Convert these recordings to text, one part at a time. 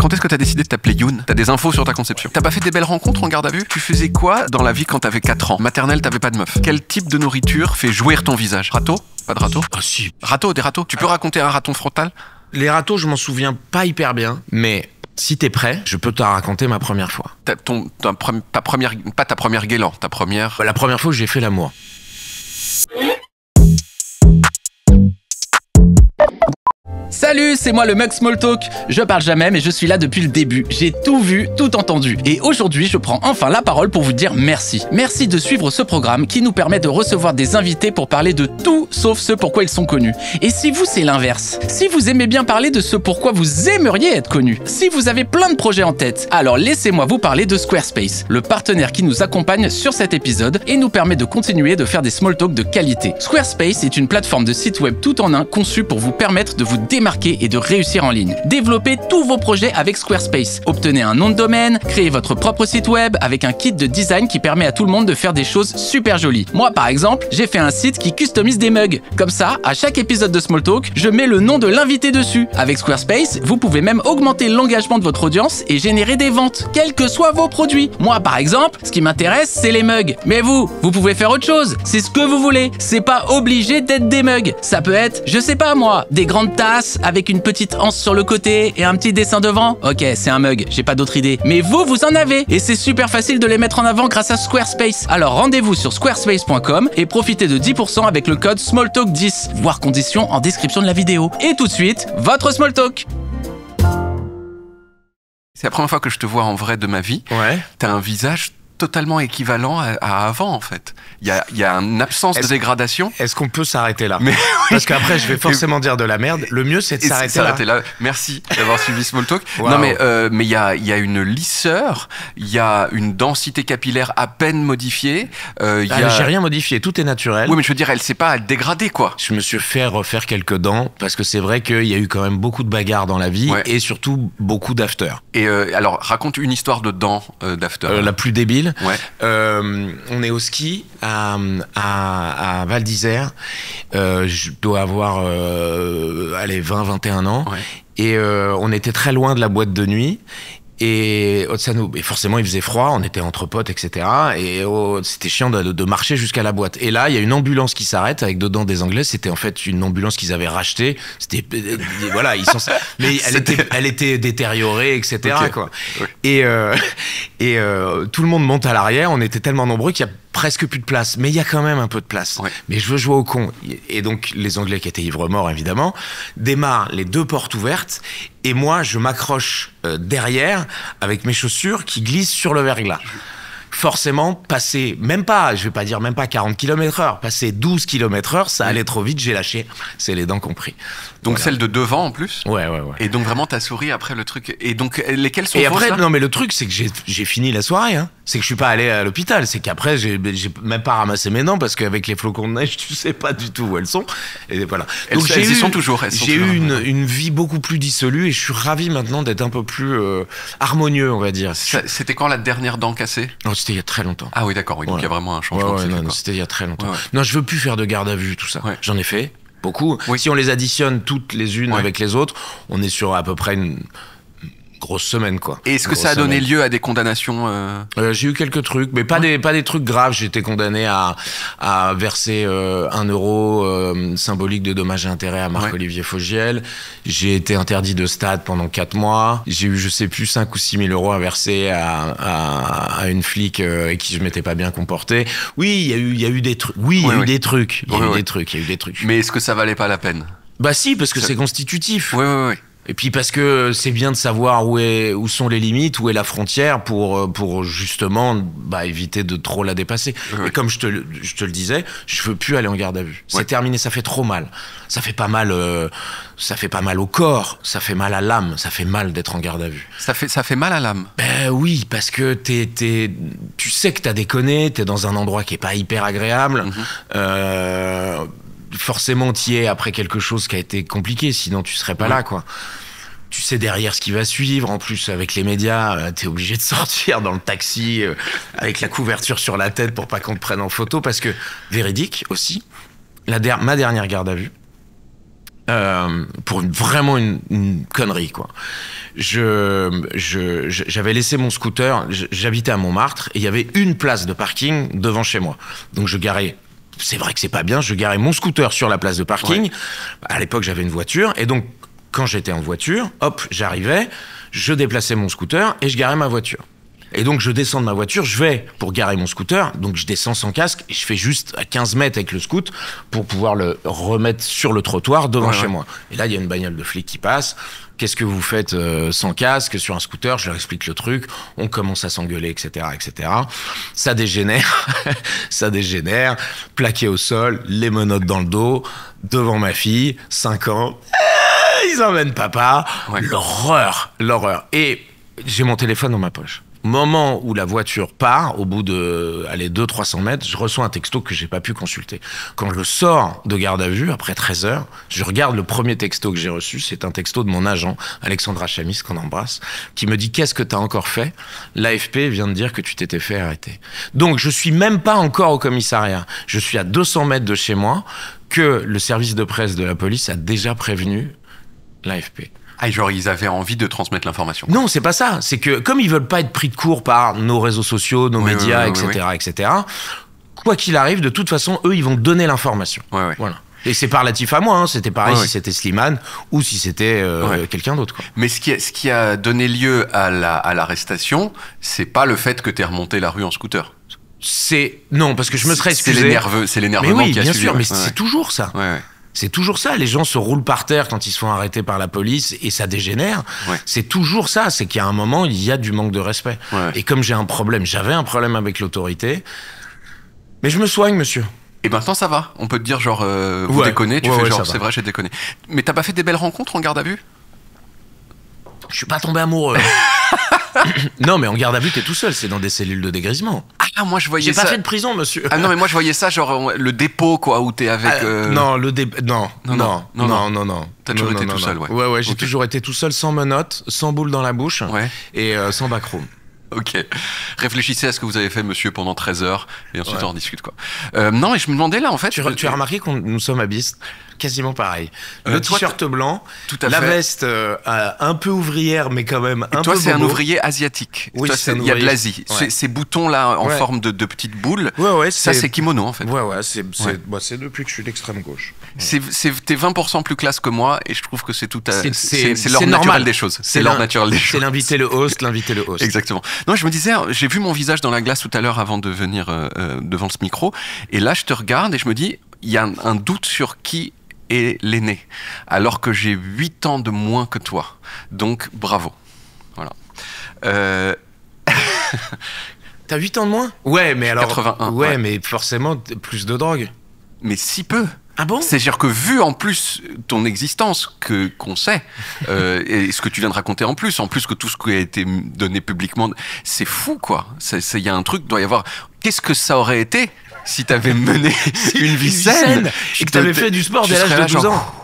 Quand est-ce que t'as décidé de t'appeler Youn? T'as des infos sur ta conception. T'as pas fait des belles rencontres en garde à vue? Tu faisais quoi dans la vie quand t'avais 4 ans? Maternelle, t'avais pas de meuf. Quel type de nourriture fait jouir ton visage? Râteau? Pas de râteau? Ah si. Des râteaux. Tu peux raconter un raton frontal? Les râteaux, je m'en souviens pas hyper bien, mais si t'es prêt, je peux te raconter ma première fois. Ta première, pas ta première guélan, ta première... La première fois que j'ai fait l'amour. Salut, c'est moi le mug Smalltalk. Je parle jamais mais je suis là depuis le début. J'ai tout vu, tout entendu. Et aujourd'hui, je prends enfin la parole pour vous dire merci. Merci de suivre ce programme qui nous permet de recevoir des invités pour parler de tout sauf ce pourquoi ils sont connus. Et si vous, c'est l'inverse. Si vous aimez bien parler de ce pourquoi vous aimeriez être connu. Si vous avez plein de projets en tête, alors laissez-moi vous parler de Squarespace, le partenaire qui nous accompagne sur cet épisode et nous permet de continuer de faire des Smalltalk de qualité. Squarespace est une plateforme de site web tout en un conçue pour vous permettre de vous démarquer et de réussir en ligne. Développez tous vos projets avec Squarespace. Obtenez un nom de domaine, créez votre propre site web avec un kit de design qui permet à tout le monde de faire des choses super jolies. Moi, par exemple, j'ai fait un site qui customise des mugs. Comme ça, à chaque épisode de Smalltalk, je mets le nom de l'invité dessus. Avec Squarespace, vous pouvez même augmenter l'engagement de votre audience et générer des ventes, quels que soient vos produits. Moi, par exemple, ce qui m'intéresse, c'est les mugs. Mais vous pouvez faire autre chose. C'est ce que vous voulez. C'est pas obligé d'être des mugs. Ça peut être, je sais pas moi, des grandes tasses avec une petite anse sur le côté et un petit dessin devant. Ok, c'est un mug, j'ai pas d'autre idée. Mais vous en avez. Et c'est super facile de les mettre en avant grâce à Squarespace. Alors rendez-vous sur squarespace.com et profitez de 10% avec le code SMALLTALK10. Voir conditions en description de la vidéo. Et tout de suite, votre Smalltalk. C'est la première fois que je te vois en vrai de ma vie. Ouais. T'as un visage totalement équivalent à avant, en fait. Il y a une absence de dégradation. Est-ce qu'on peut s'arrêter là? Mais oui. Parce qu'après, je vais forcément dire de la merde. Le mieux, c'est de s'arrêter là. Merci d'avoir suivi Smalltalk. Wow. Non, mais il y a une lisseur, il y a une densité capillaire à peine modifiée. J'ai rien modifié, tout est naturel. Oui, mais je veux dire, elle sait pas dégrader, quoi. Je me suis fait refaire quelques dents parce que c'est vrai qu'il y a eu quand même beaucoup de bagarres dans la vie et surtout beaucoup d'after. Et alors, raconte une histoire de dents d'after. La plus débile. Ouais. On est au ski à Val d'Isère. Je dois avoir 20-21 ans. Ouais. Et on était très loin de la boîte de nuit. Et forcément il faisait froid, on était entre potes, etc. Et c'était chiant de marcher jusqu'à la boîte. Et là, il y a une ambulance qui s'arrête avec dedans des Anglais. C'était en fait une ambulance qu'ils avaient rachetée. C'était voilà, mais elle était détériorée, etc. Okay. Quoi. Okay. Et tout le monde monte à l'arrière. On était tellement nombreux qu'il y a presque plus de place, mais il y a quand même un peu de place. Ouais. Mais je veux jouer au con. Et donc, les Anglais qui étaient ivres-morts, évidemment, démarrent les deux portes ouvertes, et moi, je m'accroche derrière avec mes chaussures qui glissent sur le verglas. Forcément, passer, je vais pas dire même pas 40 km/h, passer 12 km/h, ça allait trop vite, j'ai lâché. C'est les dents compris. Donc voilà. Celle de devant en plus. Ouais. Et donc vraiment t'as souri après le truc. Et donc lesquelles sont fausses? Et après, non mais le truc c'est que j'ai fini la soirée. Hein. C'est que je suis pas allé à l'hôpital. C'est qu'après j'ai même pas ramassé mes dents parce qu'avec les flocons de neige tu sais pas du tout où elles sont. Et voilà. Donc elles y sont toujours. J'ai eu une vie beaucoup plus dissolue et je suis ravi maintenant d'être un peu plus harmonieux, on va dire. C'était quand la dernière dent cassée? Non, c'était il y a très longtemps. Ah oui d'accord. Oui, donc il y a vraiment un changement. Non, c'était il y a très longtemps. Ouais. Non, je veux plus faire de garde à vue tout ça. Ouais. J'en ai fait. Beaucoup. Oui. Si on les additionne toutes les unes avec les autres, on est sur à peu près une grosse semaine, quoi. Et est-ce que ça a donné lieu à des condamnations J'ai eu quelques trucs, mais pas des trucs graves. J'ai été condamné à verser 1 euro symbolique de dommages et intérêts à Marc-Olivier Fogiel. J'ai été interdit de stade pendant 4 mois. J'ai eu, je sais plus, 5 ou 6 000 euros à verser à une flic avec qui je m'étais pas bien comporté. Oui, il y a eu des trucs. Oui, il y a eu des trucs. Il y a eu des trucs. Mais est-ce que ça valait pas la peine? Bah si, parce que c'est constitutif. Oui. Et puis parce que c'est bien de savoir où sont les limites, où est la frontière pour justement éviter de trop la dépasser. Et comme je te le disais, je veux plus aller en garde à vue. C'est terminé, ça fait trop mal. Ça fait pas mal au corps, ça fait mal à l'âme, ça fait mal d'être en garde à vue. Ça fait mal à l'âme. Ben oui, parce que tu sais que t'as déconné, t'es dans un endroit qui est pas hyper agréable. Forcément t'y es après quelque chose qui a été compliqué, sinon tu serais pas là, quoi. Tu sais derrière ce qui va suivre, en plus avec les médias, t'es obligé de sortir dans le taxi avec la couverture sur la tête pour pas qu'on te prenne en photo, parce que, véridique aussi, ma dernière garde à vue, pour vraiment une connerie, quoi. J'avais laissé mon scooter, j'habitais à Montmartre, et il y avait une place de parking devant chez moi. Donc je garais, c'est vrai que c'est pas bien, je garais mon scooter sur la place de parking. Ouais. À l'époque, j'avais une voiture, et donc quand j'étais en voiture, hop, j'arrivais, je déplaçais mon scooter et je garais ma voiture. Et donc, je descends de ma voiture, je vais pour garer mon scooter, donc je descends sans casque, et je fais juste à 15 mètres avec le scoot pour pouvoir le remettre sur le trottoir devant chez moi. Et là, il y a une bagnole de flic qui passe. Qu'est-ce que vous faites sans casque sur un scooter? Je leur explique le truc, on commence à s'engueuler, etc., etc. Ça dégénère, ça dégénère, plaqué au sol, les menottes dans le dos, devant ma fille, 5 ans. Ils emmènent papa. Ouais. L'horreur, l'horreur. Et j'ai mon téléphone dans ma poche. Moment où la voiture part, au bout de 200-300 mètres, je reçois un texto que j'ai pas pu consulter. Quand je sors de garde à vue, après 13 heures, je regarde le premier texto que j'ai reçu. C'est un texto de mon agent, Alexandra Chamis, qu'on embrasse, qui me dit « Qu'est-ce que t'as encore fait ? L'AFP vient de dire que tu t'étais fait arrêter. » Donc, je suis même pas encore au commissariat. Je suis à 200 mètres de chez moi que le service de presse de la police a déjà prévenu l'AFP. Ah, genre, ils avaient envie de transmettre l'information. Non, c'est pas ça. C'est que, comme ils veulent pas être pris de court par nos réseaux sociaux, nos médias, etc., etc., quoi qu'il arrive, de toute façon, eux, ils vont donner l'information. Voilà. Et c'est pas relatif à moi, hein. C'était pareil si c'était Slimane ou si c'était quelqu'un d'autre, quoi. Mais ce qui a donné lieu à l'arrestation, c'est pas le fait que t'aies remonté la rue en scooter. Non, parce que je me serais excusé. C'est l'énervement qui a suivi. Bien sûr, mais c'est toujours ça. C'est toujours ça, les gens se roulent par terre quand ils se font arrêter par la police et ça dégénère. C'est toujours ça, c'est qu'il y a un moment, il y a du manque de respect. Et comme j'avais un problème avec l'autorité, mais je me soigne, monsieur. Et maintenant ça va, on peut te dire genre, vous déconnez, tu fais genre, c'est vrai, j'ai déconné. Mais t'as pas fait des belles rencontres en garde à vue? Je suis pas tombé amoureux. Non, mais en garde à vue, t'es tout seul, c'est dans des cellules de dégrisement. Ah, moi je voyais ça. J'ai pas fait de prison, monsieur. Ah non, mais moi je voyais ça, genre le dépôt, quoi, où t'es avec. Non, le dépôt. Non. T'as toujours été tout seul, ouais. Ouais, j'ai toujours été tout seul, sans menottes, sans boule dans la bouche et sans backroom. Ok. Réfléchissez à ce que vous avez fait, monsieur, pendant 13 heures, et ensuite on en discute, quoi. Non, et je me demandais là, en fait. Tu as remarqué que nous sommes habillés quasiment pareil. Le t-shirt blanc, la veste un peu ouvrière, mais quand même un peu. Toi, c'est un ouvrier asiatique. Oui, il y a de l'Asie. Ces boutons-là en forme de petites boules, ça, c'est kimono, en fait. C'est depuis que je suis d'extrême gauche. T'es 20% plus classe que moi, et je trouve que c'est tout c'est l'ordre naturel des choses. C'est l'ordre naturel des choses. C'est l'inviter le host. Exactement. Non, je me disais, j'ai vu mon visage dans la glace tout à l'heure avant de venir devant ce micro, et là, je te regarde et je me dis, il y a un doute sur qui est l'aîné, alors que j'ai 8 ans de moins que toi. Donc, bravo. Voilà. T'as 8 ans de moins? Ouais, mais alors... 81. Ouais, mais forcément, plus de drogue. Mais si peu. Ah bon? C'est-à-dire que vu en plus ton existence qu'on sait, et ce que tu viens de raconter en plus que tout ce qui a été donné publiquement, c'est fou, quoi. Il y a un truc, doit y avoir... Qu'est-ce que ça aurait été si t'avais mené une vie saine et que t'avais fait du sport dès l'âge de 12 ans?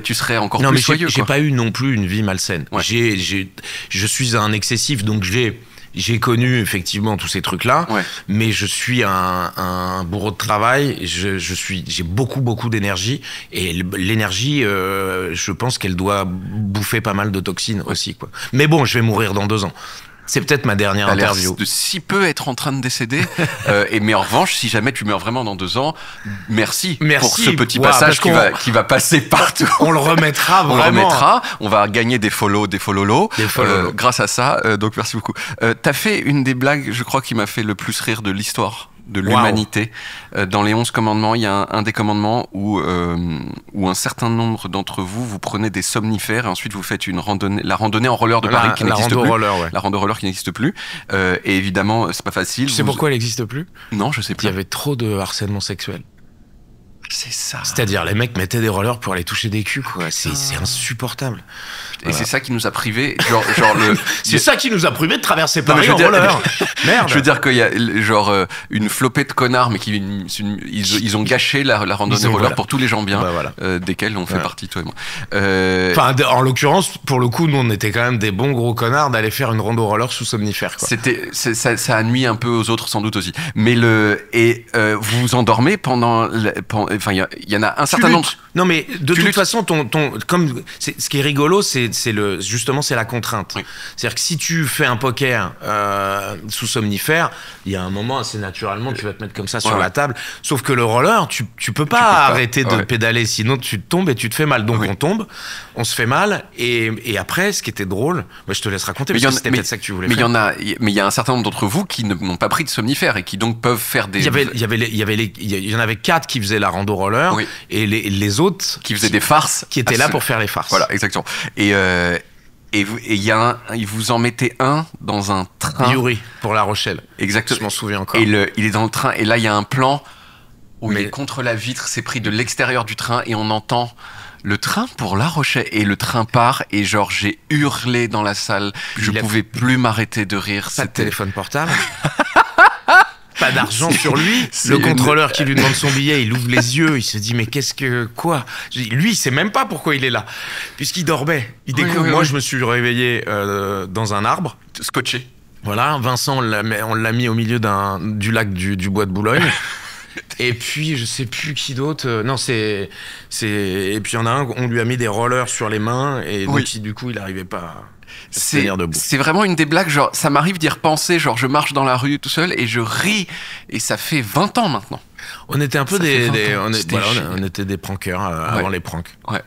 Tu serais encore plus soyeux, quoi. J'ai pas eu non plus une vie malsaine. Je suis un excessif, donc j'ai connu effectivement tous ces trucs-là, mais je suis un bourreau de travail. J'ai beaucoup d'énergie, et l'énergie, je pense qu'elle doit bouffer pas mal de toxines aussi, quoi. Mais bon, je vais mourir dans 2 ans. C'est peut-être ma dernière interview. De si peu être en train de décéder. Mais en revanche, si jamais tu meurs vraiment dans 2 ans, merci pour ce petit passage qui va passer partout. On le remettra vraiment. On va gagner des follow grâce à ça. Donc merci beaucoup. T'as fait une des blagues, je crois, qui m'a fait le plus rire de l'histoire de l'humanité. Dans les 11 commandements, il y a un des commandements où un certain nombre d'entre vous prenez des somnifères et ensuite vous faites la randonnée en roller de Paris qui n'existe plus. La rando roller qui n'existe plus. Et évidemment, c'est pas facile. Tu sais pourquoi elle n'existe plus? Non, je sais plus. Il y avait trop de harcèlement sexuel. C'est ça. C'est-à-dire, les mecs mettaient des rollers pour aller toucher des culs, quoi. C'est insupportable. Et c'est ça qui nous a privés. C'est ça qui nous a privés de traverser Paris en roller. Merde. Je veux dire qu'il y a une flopée de connards, mais ils ont gâché la randonnée roller pour tous les gens bien, desquels on fait partie, toi et moi. Enfin, en l'occurrence, pour le coup, nous on était quand même des bons gros connards d'aller faire une rando roller sous somnifère, quoi. Ça a nuit un peu aux autres sans doute aussi. Mais vous vous endormez Enfin, il y en a un certain nombre. Non, mais de toute façon, comme ce qui est rigolo, c'est la contrainte. Oui. C'est-à-dire que si tu fais un poker sous somnifère, il y a un moment assez naturellement, tu vas te mettre comme ça sur la table. Sauf que le roller, tu peux pas arrêter de pédaler, sinon tu tombes et tu te fais mal. Donc on tombe, on se fait mal, et après, ce qui était drôle, je te laisse raconter, parce que c'était peut-être ça que tu voulais faire. Mais il y a un certain nombre d'entre vous qui n'ont pas pris de somnifères et qui donc peuvent faire des. Il y en avait 4 qui faisaient la rando roller, et les autres qui faisaient des farces, qui étaient là pour faire les farces. Voilà, exactement. Et il vous en mettait un dans un train. Yuri, pour La Rochelle. Exactement. Je m'en souviens encore. Et il est dans le train, et là il y a un plan où il est contre la vitre, c'est pris de l'extérieur du train, et on entend le train pour La Rochelle, et le train part, et genre j'ai hurlé dans la salle, je pouvais plus m'arrêter de rire. Pas de téléphone portable. Pas d'argent sur lui. Le contrôleur qui lui demande son billet, il ouvre les yeux, il se dit mais quoi? Lui, il sait même pas pourquoi il est là, puisqu'il dormait. Il découvre. Moi, je me suis réveillé dans un arbre, scotché. Voilà, Vincent, on l'a mis au milieu du lac du bois de Boulogne. Et puis je sais plus qui d'autre. Non, et puis il y en a un, on lui a mis des rollers sur les mains, et donc du coup il arrivait pas. C'est vraiment une des blagues, genre ça m'arrive d'y repenser, genre je marche dans la rue tout seul et je ris, et ça fait 20 ans maintenant. On était un peu on était des prankeurs avant les pranks. Ouais.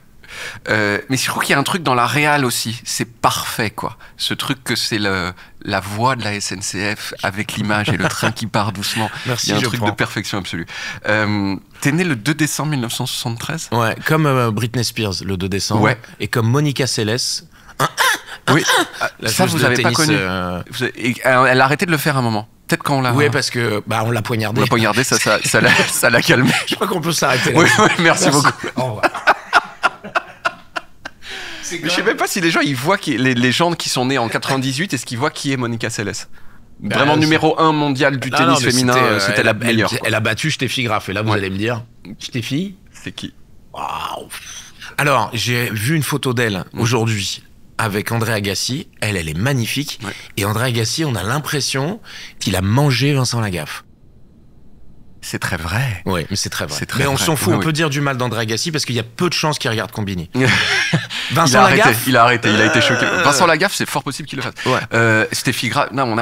Mais je trouve qu'il y a un truc dans la réal aussi, c'est parfait quoi. Ce truc que c'est la voix de la SNCF avec l'image et le train qui part doucement. Merci, il y a un truc de perfection absolue. T'es né le 2 décembre 1973 ? Ouais, comme Britney Spears le 2 décembre. Ouais. Et comme Monica Seles. Oui, ça vous avez pas connu. Elle a arrêté de le faire un moment. Peut-être quand on l'a. Oui, parce que on l'a poignardé. On l'a poignardé, ça l'a calmé. Je crois qu'on peut s'arrêter. Oui, merci beaucoup. Au revoir. Mais je sais même pas si les gens ils voient les gens qui sont nés en 98, est-ce qu'ils voient qui est Monica Seles. Vraiment numéro 1 mondial du tennis féminin, c'était la meilleure. Elle a battu Steffi Graf, et là vous allez me dire, Steffi, c'est qui? Waouh. Alors j'ai vu une photo d'elle aujourd'hui avec André Agassi. Elle est magnifique. Ouais. Et André Agassi, on a l'impression qu'il a mangé Vincent Lagaffe. C'est très vrai. Oui, mais c'est très vrai. Mais on s'en fout, on peut dire du mal d'André Agassi parce qu'il y a peu de chances qu'il regarde Combini. Vincent Lagaffe, il a arrêté, il a été choqué. Vincent Lagaffe, c'est fort possible qu'il le fasse. Ouais. Steffi Graf, non,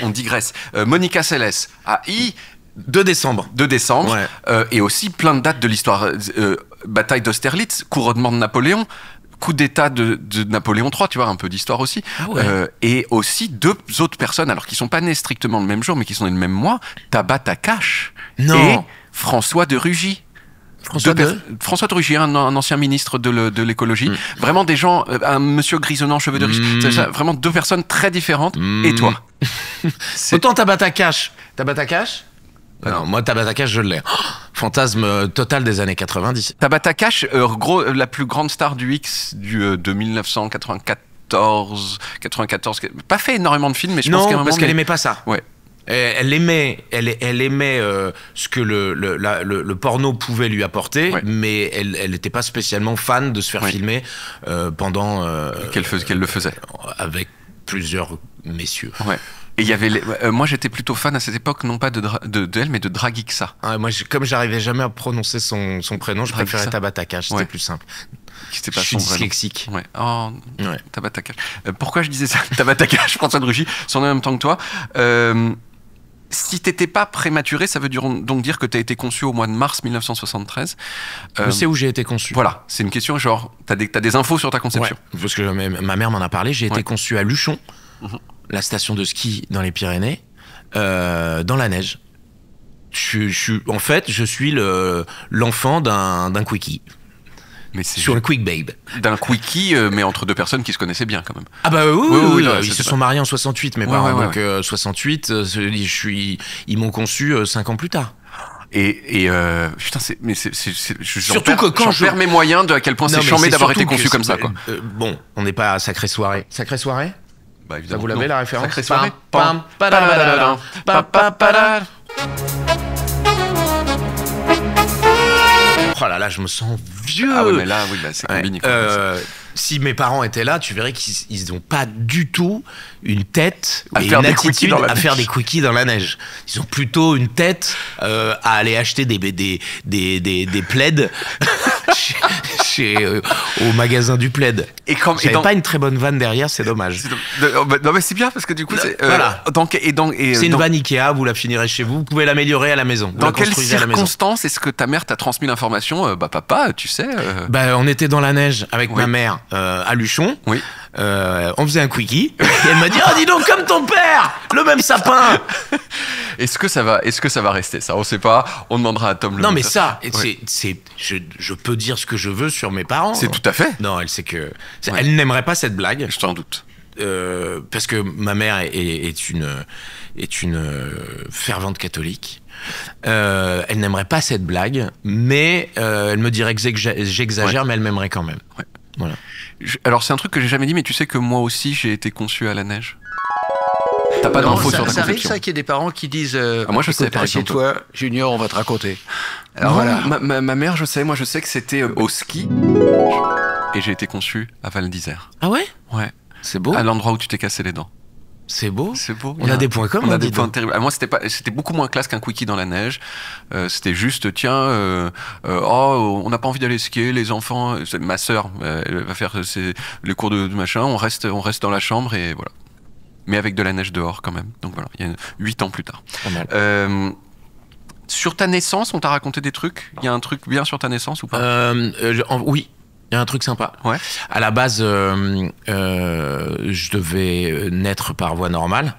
on digresse. Monica Seles, 2 décembre. 2 décembre. Ouais. Et aussi plein de dates de l'histoire. Bataille d'Austerlitz, couronnement de Napoléon, coup d'état de Napoléon III, tu vois, un peu d'histoire aussi. Ah ouais. Et aussi 2 autres personnes, alors qui sont pas nées strictement le même jour, mais qui sont nées le même mois, Tabata Cash et François de Rugy. François de Rugy, un ancien ministre de l'écologie. Vraiment des gens, un monsieur grisonnant, cheveux de riche. Vraiment 2 personnes très différentes. Et toi? Autant Tabata Cash. Tabata Cash? Non, moi Tabata Cash je l'ai. Fantasme total des années 90. Tabata Cash, la plus grande star du X de 1994, pas fait énormément de films, mais je pense qu'à un moment. Non, parce qu'elle aimait pas ça. Ouais. Elle aimait ce que le porno pouvait lui apporter, mais elle n'était pas spécialement fan de se faire filmer pendant. Qu'elle le faisait. Avec plusieurs messieurs. Ouais. Et il y avait moi j'étais plutôt fan à cette époque, non pas de elle, mais de Dragixa. Moi, comme j'arrivais jamais à prononcer son prénom, je préférais Tabata Cash, c'était plus simple. C'était pas je suis dyslexique. Ouais. Oh, Tabata Cash. Pourquoi je disais ça? Tabata Cash, François de Rugy, sont en même temps que toi. Si t'étais pas prématuré, ça veut donc dire que t'as été conçu au mois de mars 1973. Je sais où j'ai été conçu. Voilà, c'est une question genre, t'as des infos sur ta conception. Ouais, parce que ma mère m'en a parlé, j'ai été conçu à Luchon. La station de ski dans les Pyrénées, dans la neige. Je suis l'enfant d'un quickie. Mais c'est sur un quick babe. D'un quickie, mais entre 2 personnes qui se connaissaient bien quand même. Ah bah oui, ils se sont mariés en 68, mes parents. Donc 68, ils m'ont conçu 5 ans plus tard. Et putain, surtout que quand je perds mes moyens de à quel point c'est chambé d'avoir été conçu comme ça, quoi. Bon, on n'est pas à Sacrée Soirée. Sacrée Soirée? Bah, évidemment. Vous l'avez la référence? Sacrée Soirée. Oh là là, je me sens vieux. Ah oui, mais là, c'est Combini. si mes parents étaient là, tu verrais qu'ils n'ont pas du tout une tête à et faire une des attitude quickies à faire des quickies dans la neige. Ils ont plutôt une tête à aller acheter des plaids au magasin du plaid. J'avais pas une très bonne vanne derrière, c'est dommage. Non mais c'est bien parce que du coup c'est voilà. C'est une vanne Ikea, vous la finirez chez vous pouvez l'améliorer à la maison. Dans quelles circonstances est-ce que ta mère t'a transmis l'information papa, tu sais on était dans la neige avec ma mère à Luchon. Oui. On faisait un quickie et elle m'a dit dis donc comme ton père, le même sapin. Est-ce que ça va rester ça? On sait pas. On demandera à Tom. Non mais ça, je peux dire ce que je veux sur mes parents. C'est tout à fait. Non, elle sait que elle n'aimerait pas cette blague. Je t'en doute. Parce que ma mère est une fervente catholique. Elle n'aimerait pas cette blague, mais elle me dirait que j'exagère, mais elle m'aimerait quand même. Ouais. Voilà. Alors c'est un truc que j'ai jamais dit, mais tu sais que moi aussi j'ai été conçu à la neige. T'as pas d'infos sur ta ça arrive conception. ça qu'il y ait des parents qui disent moi je sais par exemple. Assieds-toi, Junior, on va te raconter. Alors voilà. Ma mère, je sais que c'était au ski et j'ai été conçu à Val d'Isère. Ah ouais? Ouais. C'est beau. À l'endroit où tu t'es cassé les dents. C'est beau. C'est beau. On a des points communs. On a des points terribles. Moi, c'était beaucoup moins classe qu'un quickie dans la neige. C'était juste, tiens, on n'a pas envie d'aller skier, les enfants. Ma sœur, elle va faire les cours de machin. On reste dans la chambre et voilà. Mais avec de la neige dehors quand même. Donc voilà, il y a 8 ans plus tard. Sur ta naissance, on t'a raconté des trucs? Il y a un truc bien sur ta naissance ou pas? Oui. Il y a un truc sympa. Ouais. À la base, je devais naître par voie normale.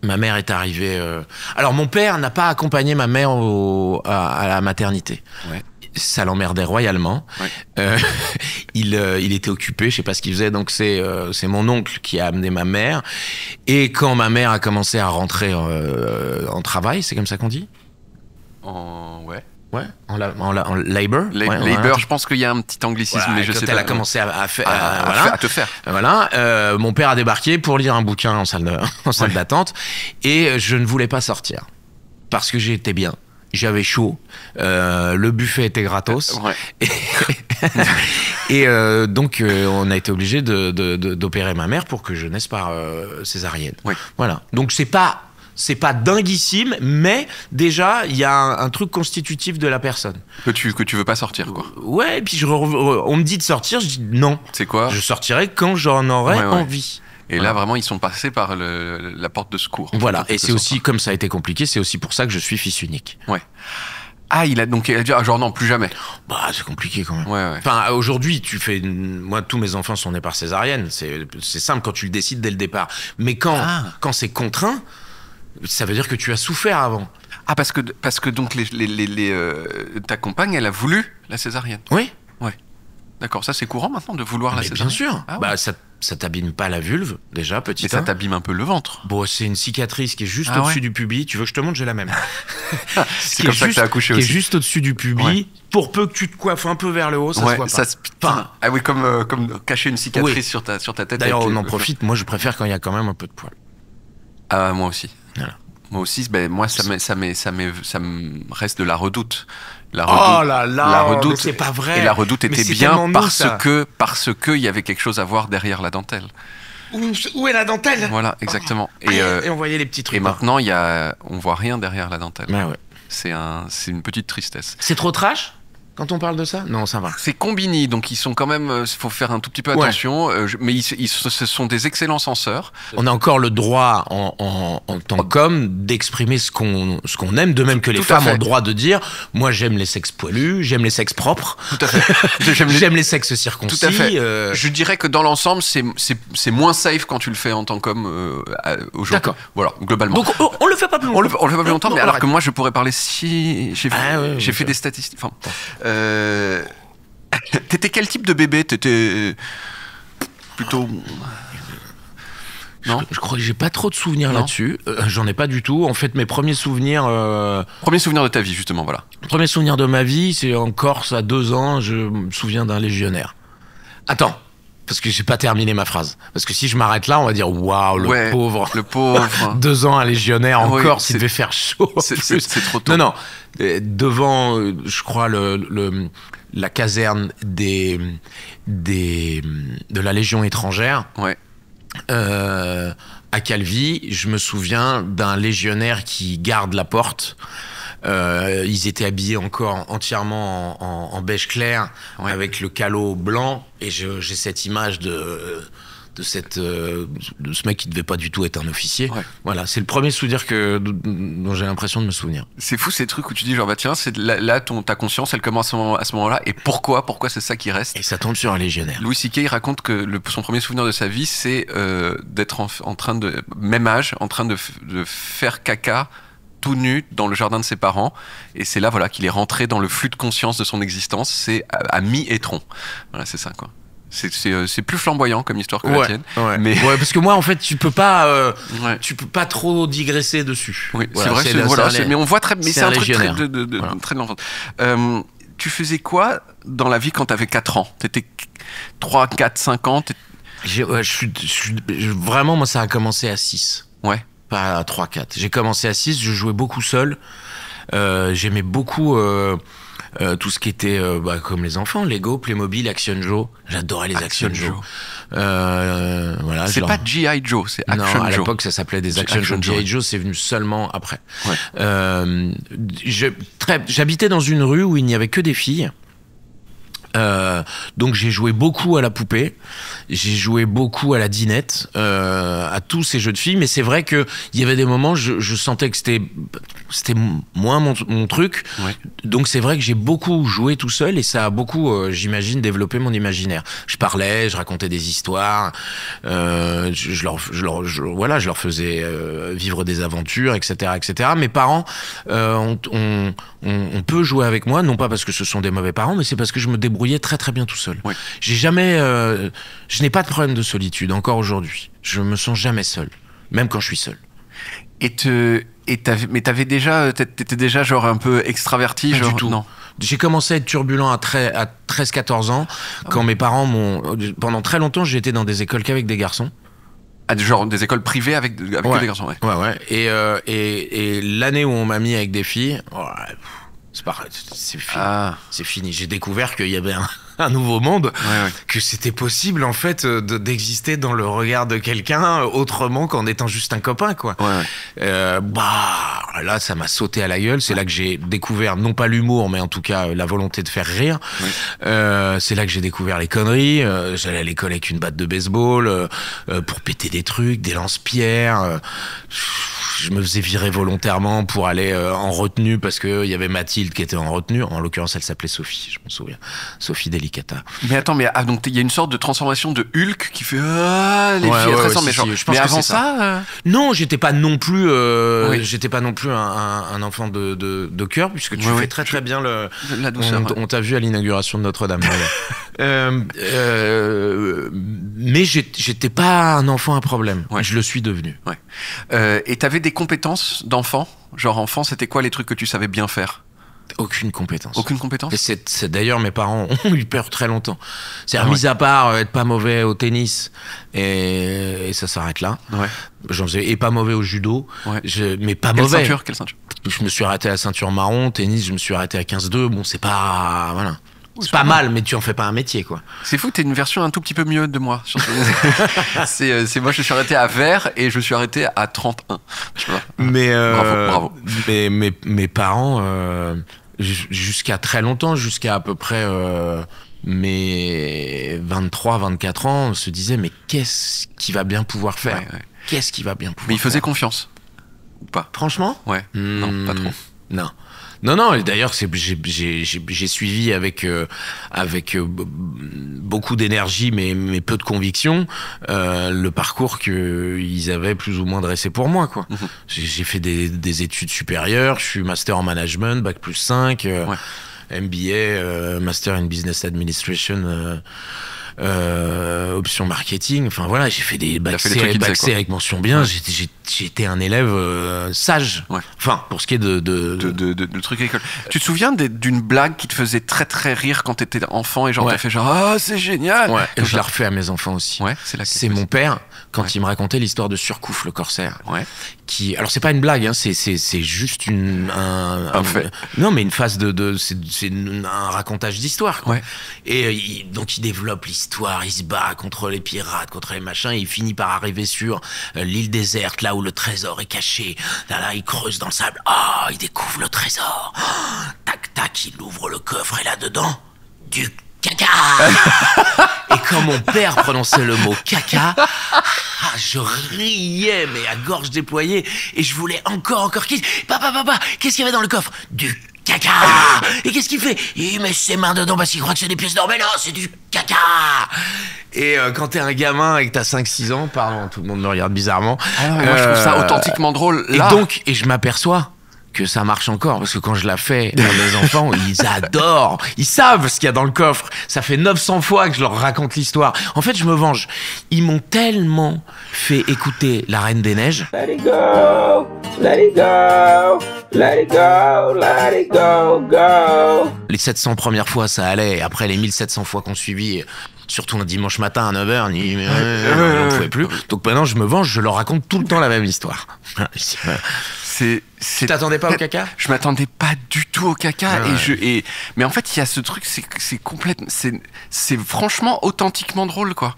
Ma mère est arrivée... Alors, mon père n'a pas accompagné ma mère à la maternité. Ouais. Ça l'emmerdait royalement. Ouais. Il était occupé, je sais pas ce qu'il faisait, donc c'est mon oncle qui a amené ma mère. Et quand ma mère a commencé à rentrer en travail, c'est comme ça qu'on dit? Ouais. Ouais, en labor. Labor, je pense qu'il y a un petit anglicisme, voilà, mais je sais pas. Quand elle a commencé à te faire. Voilà, mon père a débarqué pour lire un bouquin en salle d'attente, et je ne voulais pas sortir parce que j'étais bien. J'avais chaud, le buffet était gratos, et donc on a été obligé d'opérer ma mère pour que je naisse par césarienne. Oui. Voilà. Donc c'est pas dinguissime, mais déjà il y a un truc constitutif de la personne. Que tu veux pas sortir, quoi. Ouais, et puis on me dit de sortir, je dis non. C'est quoi? Je sortirai quand j'en aurai envie. Et là, vraiment, ils sont passés par la porte de secours. Voilà, et c'est aussi, comme ça a été compliqué, c'est aussi pour ça que je suis fils unique. Ouais. Ah, il a dit, genre non, plus jamais. Bah, c'est compliqué quand même. Ouais. Enfin, aujourd'hui, moi, tous mes enfants sont nés par césarienne. C'est simple quand tu le décides dès le départ. Mais quand c'est contraint, ça veut dire que tu as souffert avant. Ah, parce que donc ta compagne, elle a voulu la césarienne. Oui. Ouais. D'accord, ça c'est courant maintenant de vouloir la césarienne. Bien sûr. Ah, ouais. Ça t'abîme pas la vulve, déjà, petit. Mais ça t'abîme un peu le ventre. Bon, c'est une cicatrice qui est juste au-dessus du pubis. Tu veux que je te montre? J'ai la même. C'est comme ça que t'as accouché aussi. Qui est juste au-dessus du pubis. Ouais. Pour peu que tu te coiffes un peu vers le haut, ça se voit pas. Ah oui, comme cacher une cicatrice sur ta tête. D'ailleurs, on en profite. Moi, je préfère quand il y a quand même un peu de poil. Ah, moi aussi. Voilà. Moi aussi, ça me reste de la redoute. Oh là là, la redoute, c'est pas vrai. Et la redoute était bien parce que il y avait quelque chose à voir derrière la dentelle. Où est la dentelle? Voilà, exactement. Et on voyait les petits trucs. Et maintenant, on voit rien derrière la dentelle. Bah ouais. C'est une petite tristesse. C'est trop trash quand on parle de ça? Non, ça va. C'est Combini, donc ils sont quand même. Il faut faire un tout petit peu attention. Mais ce sont des excellents censeurs. On a encore le droit en tant qu'homme d'exprimer ce qu'on aime, de même que les femmes ont le droit de dire moi j'aime les sexes poilus, j'aime les sexes propres. Tout à fait. J'aime les sexes circoncis. Tout à fait. Je dirais que dans l'ensemble, c'est moins safe quand tu le fais en tant qu'homme aujourd'hui. D'accord. Voilà, globalement. Donc on le fait pas plus longtemps. On le fait pas plus longtemps, mais alors que moi je pourrais parler si j'ai fait des statistiques. Enfin. T'étais quel type de bébé? T'étais plutôt... Non, je crois que j'ai pas trop de souvenirs là-dessus. J'en ai pas du tout. En fait, mes premiers souvenirs... Premier souvenir de ta vie, justement, voilà. Premier souvenir de ma vie, c'est en Corse, à 2 ans, je me souviens d'un légionnaire. Attends, parce que j'ai pas terminé ma phrase. Parce que si je m'arrête là, on va dire waouh, le pauvre. Le pauvre. 2 ans à légionnaire encore, s'il devait faire chaud. C'est trop tôt. Non. Devant, je crois, la caserne de la Légion étrangère. Ouais. À Calvi, je me souviens d'un légionnaire qui garde la porte. Ils étaient habillés encore entièrement en beige clair, avec le calot blanc, et j'ai cette image de ce mec qui devait pas du tout être un officier. Voilà, c'est le premier souvenir dont j'ai l'impression de me souvenir. C'est fou ces trucs où tu dis genre bah tiens, c'est là ta conscience elle commence à ce moment-là, et pourquoi c'est ça qui reste. Et ça tombe sur un légionnaire. Louis C.K. il raconte que son premier souvenir de sa vie c'est d'être en train de même âge en train de faire caca tout nu dans le jardin de ses parents, et c'est là voilà qu'il est rentré dans le flux de conscience de son existence, c'est à mi-étron. Voilà, c'est ça quoi. C'est plus flamboyant comme histoire que la tienne. Mais parce que moi, en fait, tu peux pas trop digresser dessus. Oui, voilà, c'est vrai. Mais on voit très. Mais c'est un truc très de l'enfance. Tu faisais quoi dans la vie quand t'avais 4 ans? T'étais 3, 4, 5 ans? Vraiment, moi, ça a commencé à 6. Ouais. Pas à 3, 4. J'ai commencé à 6. Je jouais beaucoup seul. J'aimais beaucoup. Tout ce qui était comme les enfants, Lego, Playmobil, Action Joe. J'adorais les Action Joe. Voilà, c'est pas G.I. Joe, c'est Action Joe. Non, à l'époque ça s'appelait des Action Joe. G.I. Joe, c'est venu seulement après. J'habitais dans une rue où il n'y avait que des filles. Donc j'ai joué beaucoup à la poupée, j'ai joué beaucoup à la dinette, à tous ces jeux de filles, mais c'est vrai que il y avait des moments je sentais que c'était moins mon truc. Donc c'est vrai que j'ai beaucoup joué tout seul, et ça a beaucoup j'imagine développé mon imaginaire. Je parlais, je racontais des histoires, je leur faisais vivre des aventures, etc. Mes parents on peut jouer avec moi, non pas parce que ce sont des mauvais parents, mais c'est parce que je me débrouillais très très bien tout seul. J'ai jamais, je n'ai pas de problème de solitude encore aujourd'hui. Je me sens jamais seul, même quand je suis seul. Mais t'étais déjà genre un peu extraverti, pas genre du tout. Non. J'ai commencé à être turbulent à 13-14 ans, quand mes parents pendant très longtemps, j'ai été dans des écoles qu'avec des garçons. Genre des écoles privées avec que des garçons. Et l'année où on m'a mis avec des filles, c'est fini. C'est fini. J'ai découvert qu'il y avait un nouveau monde, que c'était possible en fait d'exister dans le regard de quelqu'un autrement qu'en étant juste un copain, quoi. Là ça m'a sauté à la gueule. C'est là que j'ai découvert non pas l'humour, mais en tout cas la volonté de faire rire. C'est là que j'ai découvert les conneries. J'allais à l'école avec une batte de baseball pour péter des trucs, des lance-pierres. Je me faisais virer volontairement pour aller en retenue parce qu'il y avait Mathilde qui était en retenue. En l'occurrence, elle s'appelait Sophie, je m'en souviens. Sophie Delicata. Mais attends, donc il y a une sorte de transformation de Hulk qui fait les filles très mais avant ça non, j'étais pas non plus un enfant de cœur, puisque tu fais très très bien la douceur. On t'a vu à l'inauguration de Notre-Dame. Mais j'étais pas un enfant à problème. Je le suis devenu. Et t'avais des compétences d'enfant? Genre enfant, c'était quoi les trucs que tu savais bien faire? Aucune compétence. Aucune compétence? Et c'est d'ailleurs, mes parents ont eu peur très longtemps. C'est-à-dire, mis à part être pas mauvais au tennis, et ça s'arrête là. J'en faisais, et pas mauvais au judo. Mais pas mauvais. Quelle ceinture? Je me suis arrêté à la ceinture marron. Tennis, je me suis arrêté à 15-2. Bon, c'est pas... Voilà. C'est pas mal, mais tu en fais pas un métier, quoi. C'est fou, t'es une version un tout petit peu mieux de moi. C'est moi, je suis arrêté à vert et je suis arrêté à 31. Mais bravo. Mais mes parents, jusqu'à très longtemps, jusqu'à à peu près mes 23, 24 ans, se disaient mais qu'est-ce qu'il va bien pouvoir faire? Qu'est-ce qu'il va bien pouvoir faire? Mais il faisait confiance ou pas? Franchement? Non, pas trop. Non, et d'ailleurs, j'ai suivi avec beaucoup d'énergie, mais peu de conviction, le parcours qu'ils avaient plus ou moins dressé pour moi, quoi. J'ai fait des études supérieures, je suis master en management, bac plus 5, MBA, master in business administration, option marketing. Enfin voilà, j'ai fait des bac C avec mention bien. j'étais un élève sage. Ouais. Enfin, pour ce qui est de trucs à l'école. Tu te souviens d'une blague qui te faisait très très rire quand t'étais enfant et genre t'as fait genre ah c'est génial. Ouais. Et je la refais à mes enfants aussi. Ouais, c'est mon père quand il me racontait l'histoire de Surcouf, le corsaire. Ouais. Alors c'est pas une blague, hein, c'est juste un fait. Non, mais une phase c'est un racontage d'histoire. Quoi. Ouais. Et donc il développe l'histoire, il se bat contre les pirates, contre les machins, et il finit par arriver sur l'île déserte, là où le trésor est caché. Là, il creuse dans le sable. Ah, il découvre le trésor. Tac, tac, il ouvre le coffre et là-dedans, du caca. Et quand mon père prononçait le mot caca, je riais, mais à gorge déployée, et je voulais encore. Papa, qu'est-ce qu'il y avait dans le coffre? Du caca. Et qu'est-ce qu'il fait? Il met ses mains dedans parce qu'il croit que c'est des pièces d'or, mais non, c'est du caca. Et quand t'es un gamin et que t'as 5-6 ans, pardon, tout le monde me regarde bizarrement. Moi, je trouve ça authentiquement drôle. Là. Et je m'aperçois que ça marche encore, parce que quand je la fais à mes enfants, ils adorent, ils savent ce qu'il y a dans le coffre. Ça fait 900 fois que je leur raconte l'histoire. En fait, je me venge. Ils m'ont tellement fait écouter La Reine des Neiges. Let it go, let it go, let it go, let it go, go. Les 700 premières fois, ça allait, et après les 1700 fois qu'on suivit, surtout un dimanche matin à 9h, on ne pouvait plus. Donc maintenant, je me venge, je leur raconte tout le temps la même histoire. Tu t'attendais pas au caca? Je m'attendais pas du tout au caca. Mais en fait, il y a ce truc, c'est complètement. C'est franchement authentiquement drôle, quoi.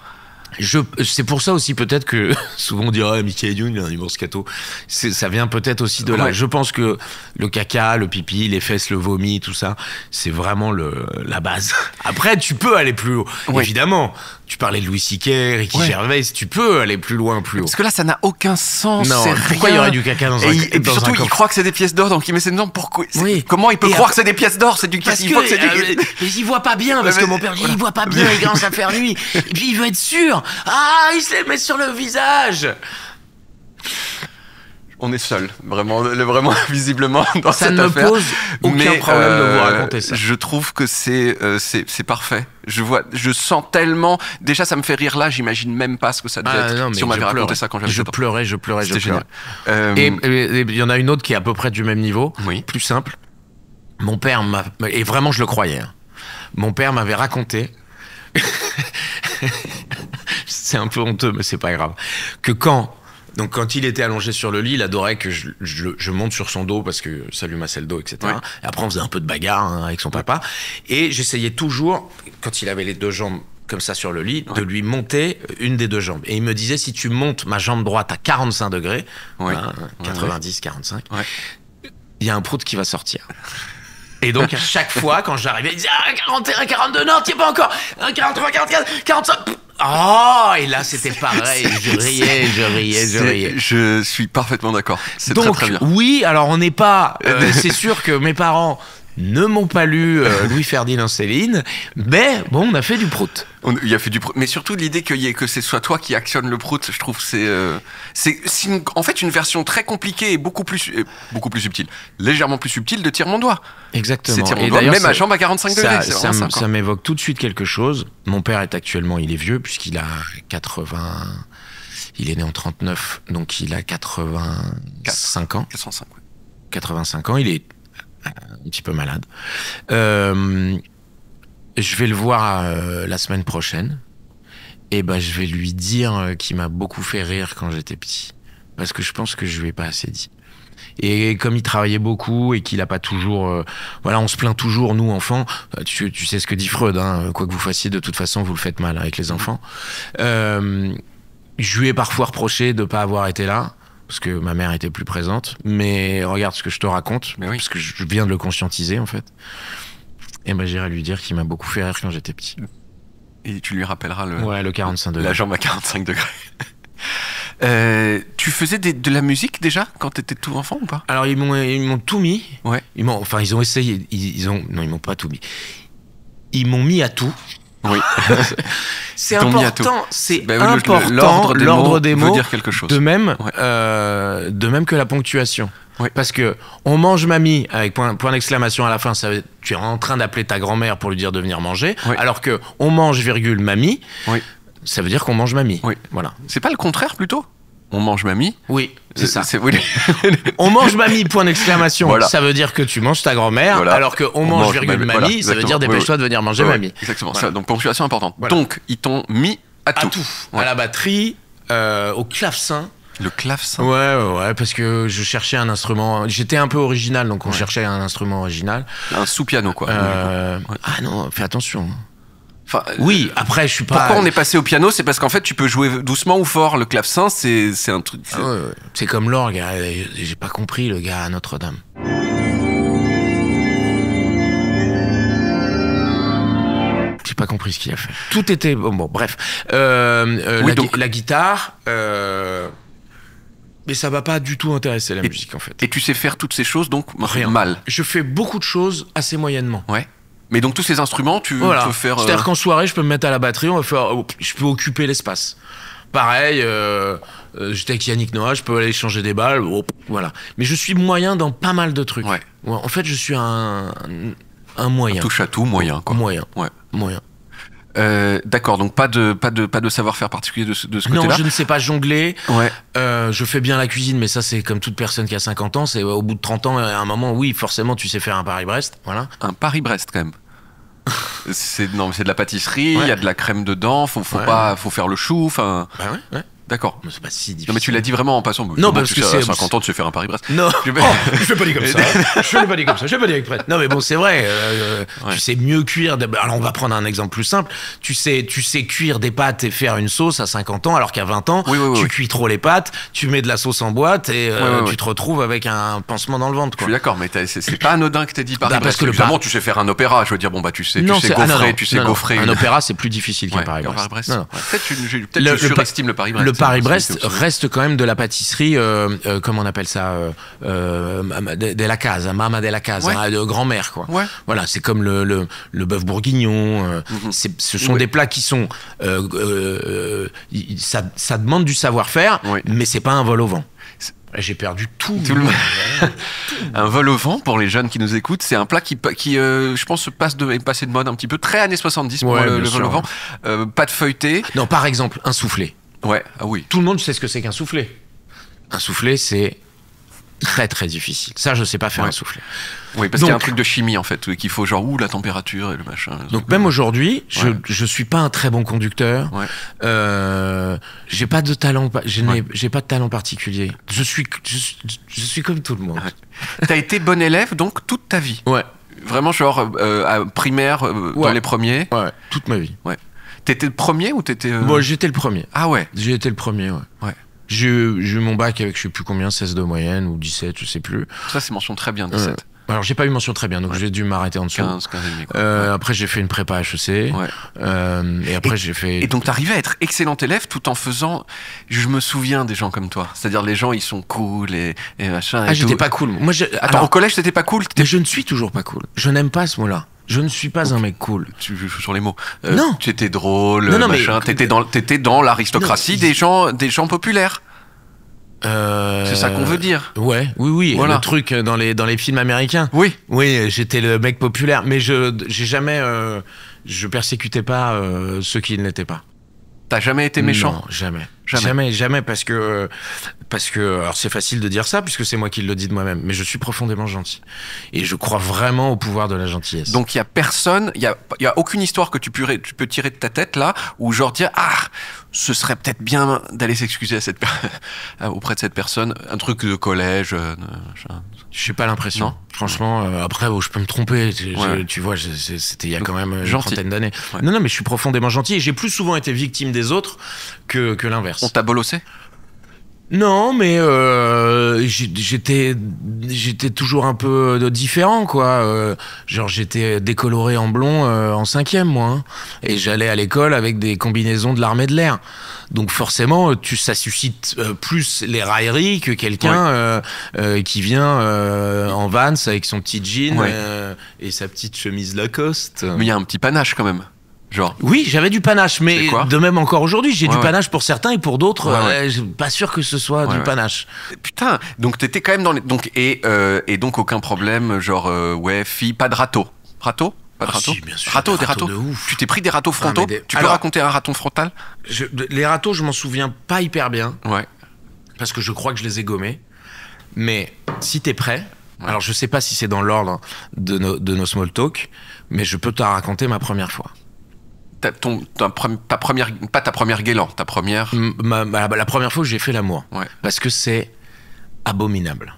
C'est pour ça aussi peut-être que souvent on dirait Michael Youn, il a un humour scato. Ça vient peut-être aussi de là. Je pense que le caca, le pipi, les fesses, le vomi, tout ça, c'est vraiment la base. Après, tu peux aller plus haut. Évidemment, tu parlais de Louis C.K., Ricky Gervais, tu peux aller plus loin, plus haut. Parce que là, ça n'a aucun sens. Non, pourquoi il y aurait du caca dans un coffre? Et puis surtout, il croit que c'est des pièces d'or, donc il met ses dedans. Pourquoi? Comment il peut croire que c'est des pièces d'or? C'est du caca. Mais il voit pas bien, parce que mon père dit il voit pas bien, il commence à faire nuit. Et puis il veut être sûr. Ah, il se les met sur le visage. On est seul, vraiment visiblement dans ça cette ne affaire. Ça ne pose aucun problème de vous raconter ça. Je trouve que c'est parfait. Je sens tellement. Déjà, ça me fait rire là. J'imagine même pas ce que ça devait être. Non, si on m'avait raconté ça quand j'avais 7 ans. Je pleurais. Génial. Et il y en a une autre qui est à peu près du même niveau, plus simple. Mon père et vraiment je le croyais. Hein. Mon père m'avait raconté. C'est un peu honteux, mais c'est pas grave. Que quand il était allongé sur le lit, il adorait que je monte sur son dos parce que ça lui massait le dos, etc. Ouais. Et après, on faisait un peu de bagarre avec son papa. Et j'essayais toujours, quand il avait les deux jambes comme ça sur le lit, de lui monter une des deux jambes. Et il me disait, si tu montes ma jambe droite à 45 degrés, 90, 45, il y a un prout qui va sortir. Et donc, à chaque fois, quand j'arrivais, il disait 41, 42, non, t'y es pas encore 43, 44, 45. Oh, et là, c'était pareil. Je riais. Je suis parfaitement d'accord. C'est donc, très, très bien. Oui, alors on n'est pas... c'est sûr que mes parents ne m'ont pas lu Louis-Ferdinand Céline, mais bon, on a fait du prout. Il a fait du prout. Mais surtout, l'idée que ce soit toi qui actionne le prout, je trouve que c'est en fait une version très compliquée et beaucoup plus subtile. Légèrement plus subtile de Tire mon doigt. Exactement. C'est Tire mon doigt, même à jambe à 45 degrés. Ça m'évoque tout de suite quelque chose. Mon père est actuellement, il est vieux, puisqu'il a 80... Il est né en 39, donc il a 85 ans. 85, oui. 85 ans, il est un petit peu malade. Je vais le voir la semaine prochaine. Et je vais lui dire qu'il m'a beaucoup fait rire quand j'étais petit. Parce que je pense que je lui ai pas assez dit. Et comme il travaillait beaucoup et qu'il a pas toujours... on se plaint toujours, nous, enfants. Tu sais ce que dit Freud, hein, quoi que vous fassiez, de toute façon, vous le faites mal avec les enfants. Je lui ai parfois reproché de pas avoir été là. Parce que ma mère était plus présente, mais regarde ce que je te raconte, parce que je viens de le conscientiser en fait. Et j'irai lui dire qu'il m'a beaucoup fait rire quand j'étais petit. Et tu lui rappelleras le 45 degrés. La jambe à 45 degrés. Tu faisais de la musique déjà quand t'étais tout enfant ou pas? Alors ils m'ont tout mis. Ouais. Ils ont essayé. Non, ils m'ont pas tout mis. Ils m'ont mis à tout. Oui. C'est important. C'est important. L'ordre des mots veut dire quelque chose. De même que la ponctuation. Oui. Parce que on mange mamie avec point d'exclamation à la fin, tu es en train d'appeler ta grand-mère pour lui dire de venir manger, alors que on mange mamie, ça veut dire qu'on mange mamie. Oui. Voilà. C'est pas le contraire plutôt? On mange mamie. Oui, c'est ça. Oui. On mange mamie, point d'exclamation. Voilà. Ça veut dire que tu manges ta grand-mère, Voilà. alors que on mange virgule voilà, mamie, ça veut dire dépêche-toi de venir manger mamie. Exactement. Voilà. Ça, donc ponctuation importante. Voilà. Donc ils t'ont mis à tout. Ouais. À la batterie, au clavecin. Le clavecin. Ouais, parce que je cherchais un instrument. J'étais un peu original, donc on cherchait un instrument original. Un sous-piano, quoi. Ouais. Ah non, fais attention. Enfin, Oui, après, je suis pas. Pourquoi on est passé au piano? C'est parce qu'en fait, tu peux jouer doucement ou fort. Le clavecin, c'est un truc. Ah ouais. C'est comme l'orgue. J'ai pas compris le gars à Notre-Dame. J'ai pas compris ce qu'il a fait. Tout était bon, bref. La guitare. Mais ça m'a pas du tout intéressé la musique en fait. Et tu sais faire toutes ces choses, donc Rien. mal. Je fais beaucoup de choses assez moyennement. Ouais. Mais donc tous ces instruments, tu peux faire. C'est-à-dire qu'en soirée, je peux me mettre à la batterie, je peux occuper l'espace. Pareil, j'étais avec Yannick Noah, je peux aller changer des balles, voilà. Mais je suis moyen dans pas mal de trucs. Ouais. En fait, je suis un moyen. Touche à tout, moyen, quoi. Moyen. Ouais. Moyen. D'accord, donc pas de savoir-faire particulier de ce côté-là. Non, je ne sais pas jongler. Ouais. Je fais bien la cuisine, mais ça, c'est comme toute personne qui a 50 ans. C'est au bout de 30 ans, à un moment, oui, forcément, tu sais faire un Paris-Brest. Voilà. Un Paris-Brest, quand même. C'est de la pâtisserie, il y a de la crème dedans, faut faire le chou, enfin. Bah ouais. D'accord. Mais c'est pas si difficile. Non mais tu l'as dit vraiment en passant. Non, parce que c'est 50 ans tu sais faire un Paris-Brest. Non, je l'ai pas dit comme ça. Je l'ai pas dit comme ça. Je l'ai pas dit avec prête. Non mais bon, c'est vrai. Tu sais mieux cuire. Alors on va prendre un exemple plus simple. Tu sais cuire des pâtes et faire une sauce à 50 ans, alors qu'à 20 ans, tu cuis trop les pâtes, tu mets de la sauce en boîte et tu te retrouves avec un pansement dans le ventre. Quoi. Je suis d'accord, mais c'est pas anodin que t'aies dit Paris-Brest. Parce que évidemment, tu sais faire un opéra. Je veux dire, bon bah tu sais gaufrer. Un opéra, c'est plus difficile qu'un Paris-Brest. Peut-être je surestime le Paris-Brest. Le Paris-Brest reste quand même de la pâtisserie, comment on appelle ça, de la case, Mama de la case, de grand-mère quoi. Ouais. Voilà, c'est comme le bœuf bourguignon. Ce sont des plats qui sont, ça demande du savoir-faire, mais c'est pas un vol au vent. J'ai perdu tout le monde. Un vol au vent, pour les jeunes qui nous écoutent, c'est un plat qui je pense, est passé de mode un petit peu, très années 70 pour le vol au vent. Pas de feuilleté. Non, par exemple, un soufflé. Ouais, ah oui. Tout le monde sait ce que c'est qu'un soufflé. Un soufflé, c'est très très difficile. Ça, je sais pas faire un soufflé. Oui, parce qu'il y a un truc de chimie en fait, qu'il faut genre la température et le machin. Donc même aujourd'hui, je suis pas un très bon conducteur. J'ai pas de talent, j'ai pas de talent particulier. Je suis comme tout le monde. T'as été bon élève donc toute ta vie. Ouais. Vraiment genre primaire dans les premiers. Ouais. Toute ma vie. Ouais. T'étais le premier ou t'étais Bon, j'étais le premier. Ah ouais. J'ai été le premier, ouais. J'ai eu mon bac avec je sais plus combien, 16 de moyenne ou 17, je sais plus. Ça c'est mention très bien, 17. Alors j'ai pas eu mention très bien, donc j'ai dû m'arrêter en dessous. 15 et demi, quoi. Après j'ai fait une prépa HEC. Et après j'ai fait... Et donc t'arrivais à être excellent élève tout en faisant... Je me souviens des gens comme toi. C'est-à-dire les gens ils sont cool et machin. Ah, j'étais pas cool. Moi, Attends, au collège t'étais pas cool? Mais je ne suis toujours pas cool. Je n'aime pas ce mot-là. Je ne suis pas un mec cool. Tu joues sur les mots. Non. Tu étais drôle, non, machin. T'étais dans l'aristocratie des gens populaires. C'est ça qu'on veut dire. Oui. Voilà. Le truc dans les films américains. Oui, j'étais le mec populaire, mais j'ai jamais, je persécutais pas ceux qui ne l'étaient pas. T'as jamais été méchant? Non, jamais, parce que alors c'est facile de dire ça puisque c'est moi qui le dis de moi-même, mais je suis profondément gentil et je crois vraiment au pouvoir de la gentillesse. Donc il y a personne, il y a aucune histoire que tu peux tirer de ta tête là où genre dire ce serait peut-être bien d'aller s'excuser auprès de cette personne, un truc de collège. J'ai pas l'impression. Non. Franchement, après je peux me tromper. Tu vois, c'était il y a quand même une trentaine d'années. Ouais. Non, mais je suis profondément gentil et j'ai plus souvent été victime des autres que l'inverse. On t'a bolossé? Non, mais j'étais toujours un peu différent, quoi. Genre j'étais décoloré en blond en 5e, moi. Hein. Et j'allais à l'école avec des combinaisons de l'armée de l'air. Donc forcément, ça suscite plus les railleries que quelqu'un qui vient en Vans avec son petit jean et sa petite chemise Lacoste. Mais il y a un petit panache quand même. Genre. Oui, j'avais du panache, mais de même encore aujourd'hui, j'ai du panache pour certains et pour d'autres, je suis pas sûr que ce soit du panache. Putain, donc t'étais quand même dans les... Donc, et donc aucun problème, genre, fille, pas de râteau. Râteau? Pas de râteau? Si, bien sûr. Des râteaux de ouf. Tu t'es pris des râteaux frontaux? Tu peux raconter un raton frontal? Les râteaux, je m'en souviens pas hyper bien. Ouais. parce que je crois que je les ai gommés. Mais si t'es prêt, alors je sais pas si c'est dans l'ordre de nos small talk, mais je peux te raconter ma première fois. Ta première, pas ta première guélan, ta première... La première fois que j'ai fait l'amour. Ouais. Parce que c'est abominable.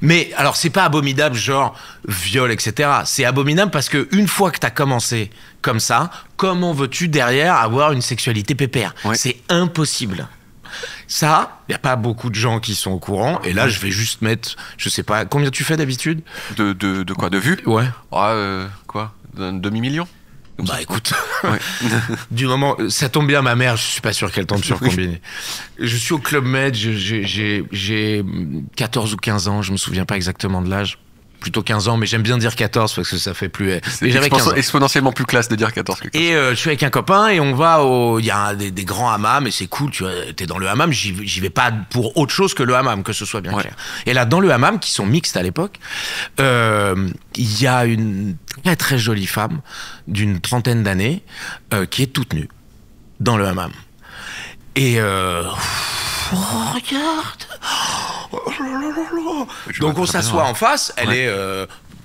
Mais alors c'est pas abominable genre viol, etc. C'est abominable parce que une fois que t'as commencé comme ça, comment veux-tu derrière avoir une sexualité pépère? Ouais. C'est impossible. Ça, il n'y a pas beaucoup de gens qui sont au courant. Et là, je vais juste mettre, je sais pas, combien tu fais d'habitude? De quoi? De vues? Ouais. Quoi? D'un demi-million? Bah écoute, Ouais. du moment, ça tombe bien, ma mère, je suis pas sûr qu'elle tombe sur Combiné. Je suis au Club Med, j'ai 14 ou 15 ans, je me souviens pas exactement de l'âge. Plutôt 15 ans, mais j'aime bien dire 14 parce que ça fait plus... C'est exponentiellement plus classe de dire 14 que 15. Et je suis avec un copain et on va au... Il y a des grands hammams et c'est cool, tu vois, t'es dans le hammam, j'y vais pas pour autre chose que le hammam, que ce soit bien clair. Et là, dans le hammam, qui sont mixtes à l'époque, il y a une très très jolie femme d'une trentaine d'années qui est toute nue dans le hammam. Et... regarde. Donc on s'assoit en face, elle est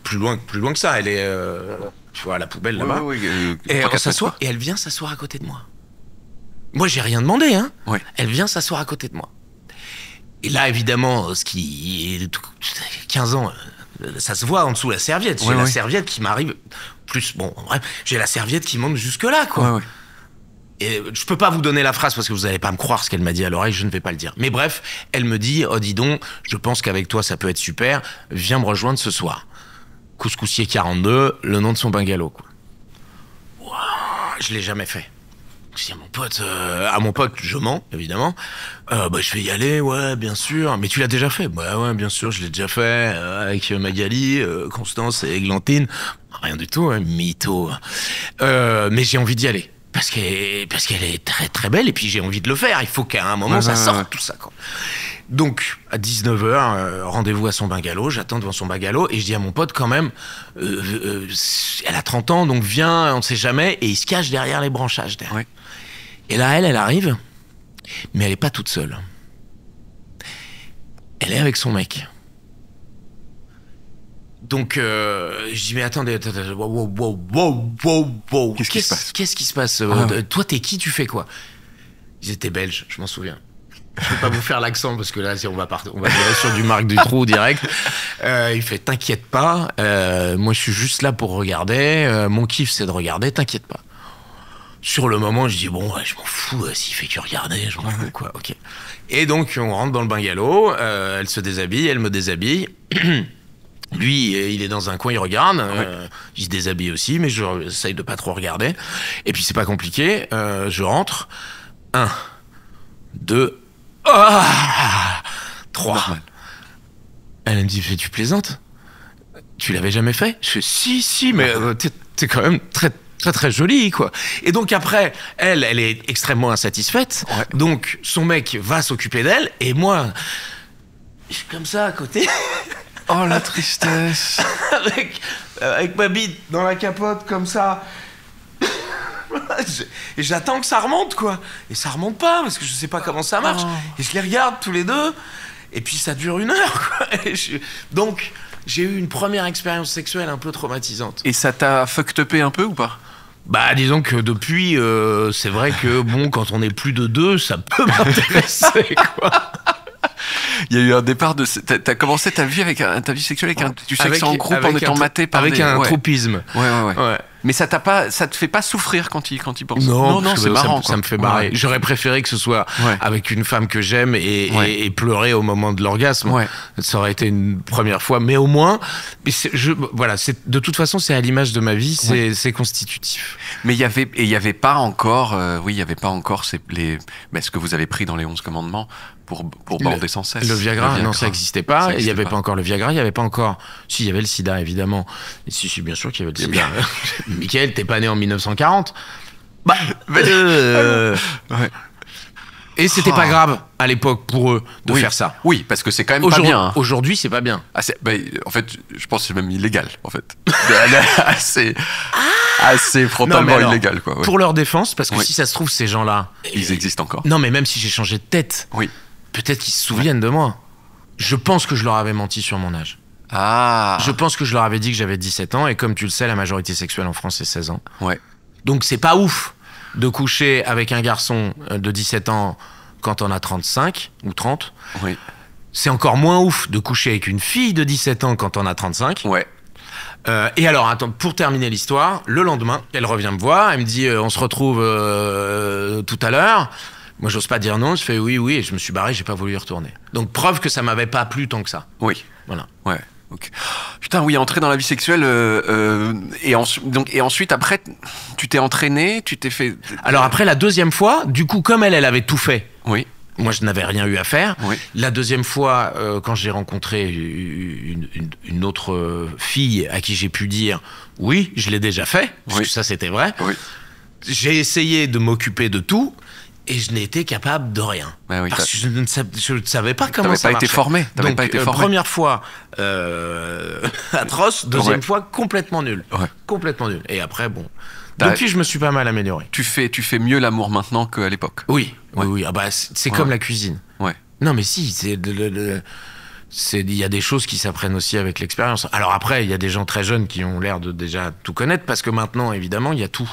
plus loin que ça, elle est tu vois à la poubelle là-bas. Et on s'assoit et elle vient s'asseoir à côté de moi. Moi j'ai rien demandé hein. Ouais. Elle vient s'asseoir à côté de moi. Et là évidemment ce qui est 15 ans ça se voit en dessous la serviette, j'ai la serviette qui m'arrive plus bon bref, j'ai la serviette qui monte jusque là quoi. Ouais. Et je peux pas vous donner la phrase parce que vous allez pas me croire ce qu'elle m'a dit à l'oreille, je ne vais pas le dire. Mais bref, elle me dit, oh dis donc, je pense qu'avec toi ça peut être super, viens me rejoindre ce soir. Couscoussier 42, le nom de son bungalow, quoi. Wow, je l'ai jamais fait. Je dis à mon pote, je mens, évidemment. Bah je vais y aller, ouais, bien sûr. Mais tu l'as déjà fait? Bah ouais, bien sûr, je l'ai déjà fait avec Magali, Constance et Églantine. Rien du tout, hein, mytho. Mais j'ai envie d'y aller. Parce qu'elle est très très belle et puis j'ai envie de le faire. Il faut qu'à un moment ça sorte tout ça quoi. Donc à 19h, rendez-vous à son bungalow, j'attends devant son bungalow et je dis à mon pote quand même, elle a 30 ans donc viens, on ne sait jamais, et il se cache derrière les branchages. Ouais. Et là elle arrive, mais elle est pas toute seule. Elle est avec son mec. Donc, je dis, mais attendez, wow. Qu'est-ce qui se passe Toi, t'es qui? Tu fais quoi? Ils étaient belges, je m'en souviens. Je vais pas vous faire l'accent parce que là, on va virer sur du Marc Dutroux direct. Il fait, t'inquiète pas, moi je suis juste là pour regarder, mon kiff c'est de regarder, t'inquiète pas. Sur le moment, je dis, bon, je m'en fous, s'il fait que regarder, je m'en fous, quoi, ok. Et donc, on rentre dans le bungalow, elle se déshabille, elle me déshabille. Lui, il est dans un coin, il regarde. Il se déshabille aussi, mais j'essaye de pas trop regarder. Et puis c'est pas compliqué. Je rentre. 1, 2, 3. Normal. Elle me dit, tu plaisantes? Tu l'avais jamais fait? Je fais, si, mais t'es quand même très très très jolie quoi. Et donc après, elle est extrêmement insatisfaite. Ouais. Donc son mec va s'occuper d'elle et moi, je suis comme ça à côté. Oh la tristesse. avec ma bite dans la capote comme ça. Et j'attends que ça remonte quoi. Et ça remonte pas parce que je sais pas comment ça marche. Et je les regarde tous les deux. Et puis ça dure 1 heure quoi. Donc j'ai eu une première expérience sexuelle un peu traumatisante. Et ça t'a fucked upé un peu ou pas? Bah disons que depuis, c'est vrai que bon, quand on est plus de 2, ça peut m'intéresser quoi. Il y a eu un départ de... T'as commencé ta vie sexuelle avec du sexe en groupe en étant maté par avec un tropisme. Ouais. Mais ça te fait pas souffrir quand il pense? Non, c'est marrant. Ça me fait marrer. Ouais. J'aurais préféré que ce soit avec une femme que j'aime et pleurer au moment de l'orgasme. Ouais. Ça aurait été une première fois, mais au moins, de toute façon, c'est à l'image de ma vie, c'est constitutif. Mais il y avait pas encore, ce que vous avez pris dans les 11 commandements pour bander sans cesse. Le Viagra, non, ça n'existait pas. Il n'y avait pas encore le Viagra, il n'y avait pas encore... Si, il y avait le sida, évidemment. Et si, bien sûr qu'il y avait le sida. Michael, t'es pas né en 1940 ? Et c'était pas grave à l'époque pour eux de faire ça. Oui, parce que c'est quand même pas bien. Hein. Aujourd'hui, c'est pas bien. En fait, je pense que c'est même illégal, en fait. assez frontalement illégal, quoi. Ouais. Pour leur défense, parce que si ça se trouve, ces gens-là... Ils existent encore. Non, mais même si j'ai changé de tête... Oui. Peut-être qu'ils se souviennent de moi. Je pense que je leur avais menti sur mon âge. Ah. Je pense que je leur avais dit que j'avais 17 ans, et comme tu le sais, la majorité sexuelle en France, c'est 16 ans. Ouais. Donc c'est pas ouf de coucher avec un garçon de 17 ans quand on a 35 ou 30. Oui. C'est encore moins ouf de coucher avec une fille de 17 ans quand on a 35. Ouais. Et alors, attends, pour terminer l'histoire, le lendemain, elle revient me voir, elle me dit on se retrouve tout à l'heure. Moi, j'ose pas dire non, je fais oui, et je me suis barré, j'ai pas voulu y retourner. Donc, preuve que ça m'avait pas plu tant que ça. Oui. Voilà. Ouais. Okay. Putain, oui, entrer dans la vie sexuelle et ensuite après, tu t'es entraîné, tu t'es fait. Alors après la deuxième fois, du coup, comme elle avait tout fait. Oui. Moi, je n'avais rien eu à faire. Oui. La deuxième fois, quand j'ai rencontré une autre fille à qui j'ai pu dire oui, je l'ai déjà fait, parce que ça c'était vrai. Oui. J'ai essayé de m'occuper de tout. Et je n'ai été capable de rien. Bah oui, parce que je ne savais pas comment ça marchait. T'avais pas été formé. Première fois, atroce. Deuxième fois, complètement nul. Ouais. Complètement nul. Et après, bon. Depuis, je me suis pas mal amélioré. Tu fais mieux l'amour maintenant qu'à l'époque. Oui. Ouais. Oui. Ah bah, c'est comme la cuisine. Ouais. Non, mais si, il y a des choses qui s'apprennent aussi avec l'expérience. Alors après, il y a des gens très jeunes qui ont l'air de déjà tout connaître, parce que maintenant, évidemment, il y a tout.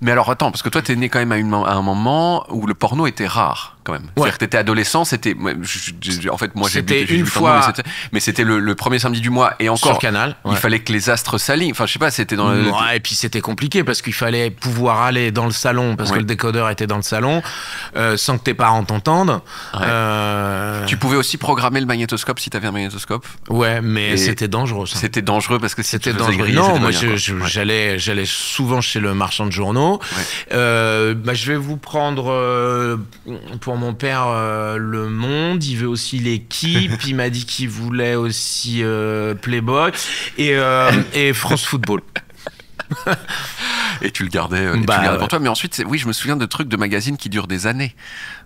Mais alors attends, parce que toi t'es né quand même à un moment où le porno était rare quand même. Ouais. C'est-à-dire que t'étais adolescent, c'était en fait moi j'ai c'était une fois, mais c'était le premier samedi du mois et encore sur Canal. Il fallait que les astres s'alignent. Enfin je sais pas, c'était dans le... Ouais, et puis c'était compliqué parce qu'il fallait pouvoir aller dans le salon parce que le décodeur était dans le salon sans que tes parents t'entendent. Ouais. Tu pouvais aussi programmer le magnétoscope si t'avais un magnétoscope. Ouais, mais c'était dangereux ça. C'était dangereux parce que si c'était tu faisais griller, non, moi j'allais souvent chez le marchand de journaux. Ouais. Je vais vous prendre pour mon père Le Monde. Il veut aussi l'équipe. Il m'a dit qu'il voulait aussi Playboy et France Football. Et tu le gardais, pour toi. Mais ensuite, oui, je me souviens de trucs de magazines qui durent des années.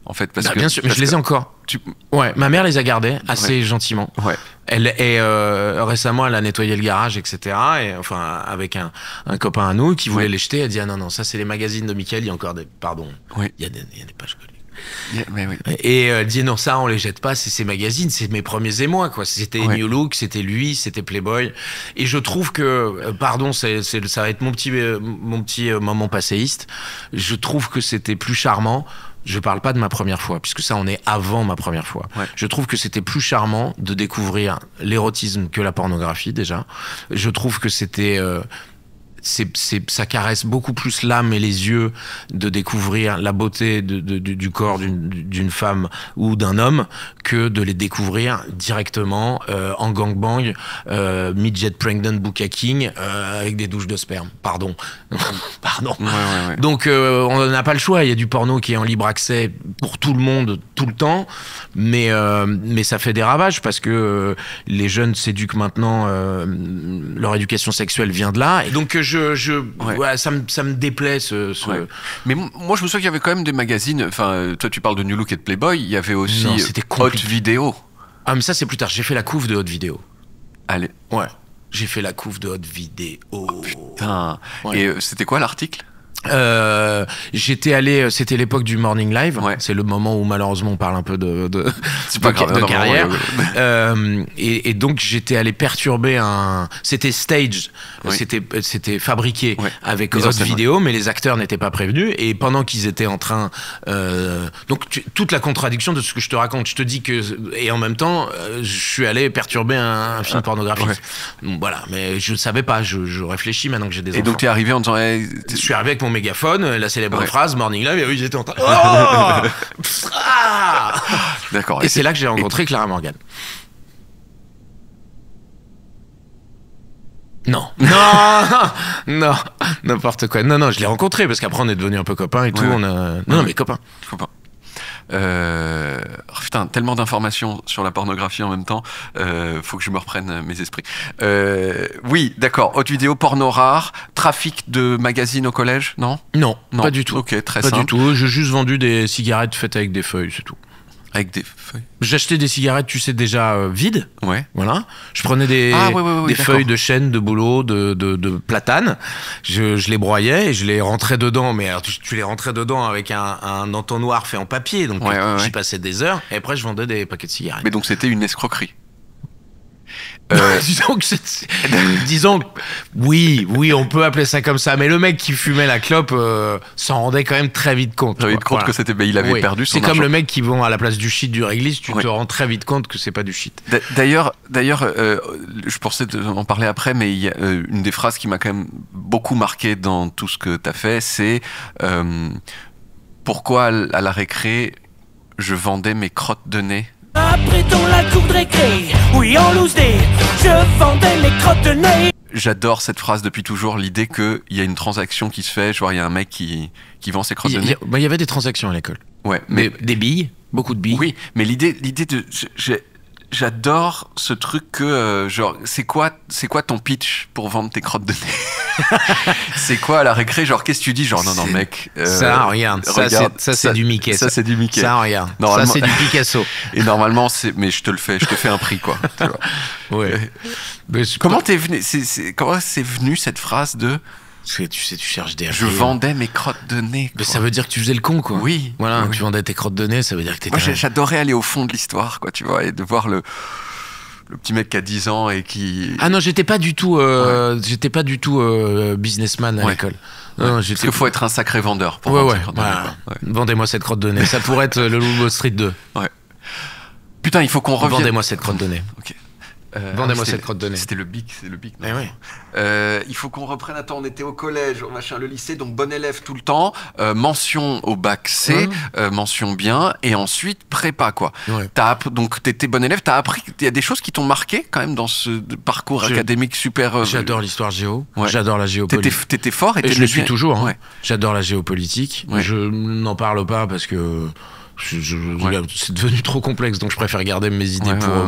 En fait, parce que bien sûr, mais je les ai encore. Ouais, ma mère les a gardés assez gentiment. Ouais. Récemment, elle a nettoyé le garage, etc. Et enfin, avec un copain à nous qui voulait les jeter, elle dit ah non, ça c'est les magazines de Mickaël. Il y a encore des, il y a des pages connues. Mais oui. Et elle dit non, ça on les jette pas, c'est ces magazines, c'est mes premiers émois quoi. C'était New Look, c'était lui, c'était Playboy. Et je trouve que, ça va être mon petit moment passéiste. Je trouve que c'était plus charmant. Je parle pas de ma première fois, puisque ça on est avant ma première fois. Ouais. Je trouve que c'était plus charmant de découvrir l'érotisme que la pornographie déjà. Je trouve que c'était ça caresse beaucoup plus l'âme et les yeux de découvrir la beauté du corps d'une femme ou d'un homme que de les découvrir directement en gangbang, midget pregnant bukkake avec des douches de sperme. Pardon. Ouais. Donc on n'a pas le choix. Il y a du porno qui est en libre accès pour tout le monde tout le temps, mais ça fait des ravages parce que les jeunes s'éduquent maintenant. Leur éducation sexuelle vient de là, et donc ça me déplaît Ouais. Mais moi je me souviens qu'il y avait quand même des magazines, enfin toi tu parles de New Look et de Playboy, il y avait aussi Hot Vidéo. Ah mais ça c'est plus tard, j'ai fait la couve de Hot Vidéo. Allez. Ouais, j'ai fait la couve de Hot Vidéo. Oh, putain. Ouais. Et c'était quoi l'article ? J'étais allé, c'était l'époque du Morning Live. C'est le moment où malheureusement on parle un peu de carrière. Et donc j'étais allé perturber c'était stage, c'était fabriqué avec Hot Vidéo, mais les acteurs n'étaient pas prévenus. Et pendant qu'ils étaient en train, donc toute la contradiction de ce que je te raconte, je te dis que et en même temps, je suis allé perturber un film pornographique. Donc, voilà, mais je savais pas. Je réfléchis maintenant que j'ai des enfants. Et donc t'es arrivé en disant, je suis arrivé avec mon mégaphone, la célèbre phrase Morning Live, et eux ils étaient en train. Oh D'accord. Et c'est là que j'ai rencontré Clara Morgan. Non, n'importe quoi. Non, je l'ai rencontré parce qu'après on est devenus un peu copains et tout. Non, mais copains. Putain, tellement d'informations sur la pornographie en même temps. Faut que je me reprenne mes esprits. Oui, d'accord. Haute vidéo, porno rare, trafic de magazines au collège, non, pas du tout. Ok, très pas simple. Du tout. J'ai juste vendu des cigarettes faites avec des feuilles, c'est tout. Avec des feuilles. J'achetais des cigarettes, tu sais, déjà vides. Ouais. Voilà. Je prenais des feuilles de chêne, de bouleau, de platane. Je les broyais et je les rentrais dedans. Mais alors, tu les rentrais dedans avec un entonnoir fait en papier. Donc, j'y passais des heures. Et après, je vendais des paquets de cigarettes. Mais donc, c'était une escroquerie. Disons que oui, on peut appeler ça comme ça, mais le mec qui fumait la clope s'en rendait quand même très vite compte. Que c'était, il avait perdu son argent. C'est comme le mec qui vend à la place du shit du réglisse, tu te rends très vite compte que c'est pas du shit. D'ailleurs, je pensais en parler après, mais il y a une des phrases qui m'a quand même beaucoup marqué dans tout ce que t'as fait, c'est pourquoi à la récré je vendais mes crottes de nez. Après dans la cour de récré, oui en loose day, je vendais mes crottes de nez. J'adore cette phrase depuis toujours, l'idée qu'il y a une transaction qui se fait, genre il y a un mec qui vend ses crottes de nez. Il y avait des transactions à l'école. Ouais, mais des billes, beaucoup de billes. Oui, mais l'idée de... J'adore ce truc que, genre, c'est quoi ton pitch pour vendre tes crottes de nez? C'est quoi à la récré? Genre, qu'est-ce que tu dis? Genre, non, mec. Ça, regarde, ça c'est du Mickey. Ça, c'est du Mickey. Ça, regarde. Ça, c'est du Picasso. Et normalement, mais je te fais un prix, quoi. Tu vois. Ouais. Comment c'est venu cette phrase de. Tu sais, tu cherches des... Je vendais mes crottes de nez. Mais ça veut dire que tu faisais le con, quoi. Oui. Voilà, oui. Tu vendais tes crottes de nez, ça veut dire que t'étais... Moi, j'adorais aller au fond de l'histoire, quoi, tu vois, et de voir le petit mec qui a 10 ans et qui... Ah non, j'étais pas du tout, businessman à l'école. Non, parce qu'il faut être un sacré vendeur pour vendre ses crottes de nez. Vendez-moi cette crotte de nez. Ça pourrait être le Loup Wall Street 2. Ouais. Putain, il faut qu'on revienne... Vendez-moi cette crotte de nez. Ok. Vendez-moi cette crotte de nez. C'était le bic, c'est le bic. Eh oui. Il faut qu'on reprenne. Attends, on était au collège, machin, le lycée, donc bon élève tout le temps. Mention au bac C, mention bien, et ensuite prépa, quoi. Ouais. Donc t'étais bon élève, t'as appris. Il y a des choses qui t'ont marqué quand même dans ce parcours académique super. J'adore l'histoire géo. Ouais. J'adore la géopolitique. T'étais fort et je le suis toujours. Hein. Ouais. J'adore la géopolitique. Ouais. Je n'en parle pas parce que. C'est devenu trop complexe, donc je préfère garder mes idées pour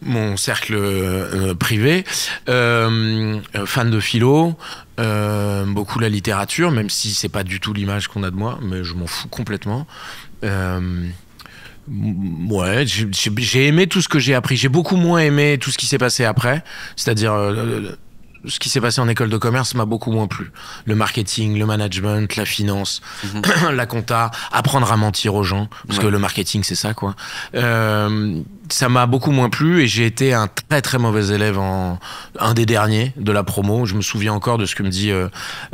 mon cercle privé. Fan de philo, beaucoup la littérature, même si c'est pas du tout l'image qu'on a de moi, mais je m'en fous complètement. Ouais, j'ai aimé tout ce que j'ai appris. J'ai beaucoup moins aimé tout ce qui s'est passé après, c'est-à-dire ce qui s'est passé en école de commerce m'a beaucoup moins plu. Le marketing, le management, la finance, la compta, apprendre à mentir aux gens, parce que le marketing, c'est ça, quoi. Ça m'a beaucoup moins plu et j'ai été un très très mauvais élève un des derniers de la promo. Je me souviens encore de ce que me dit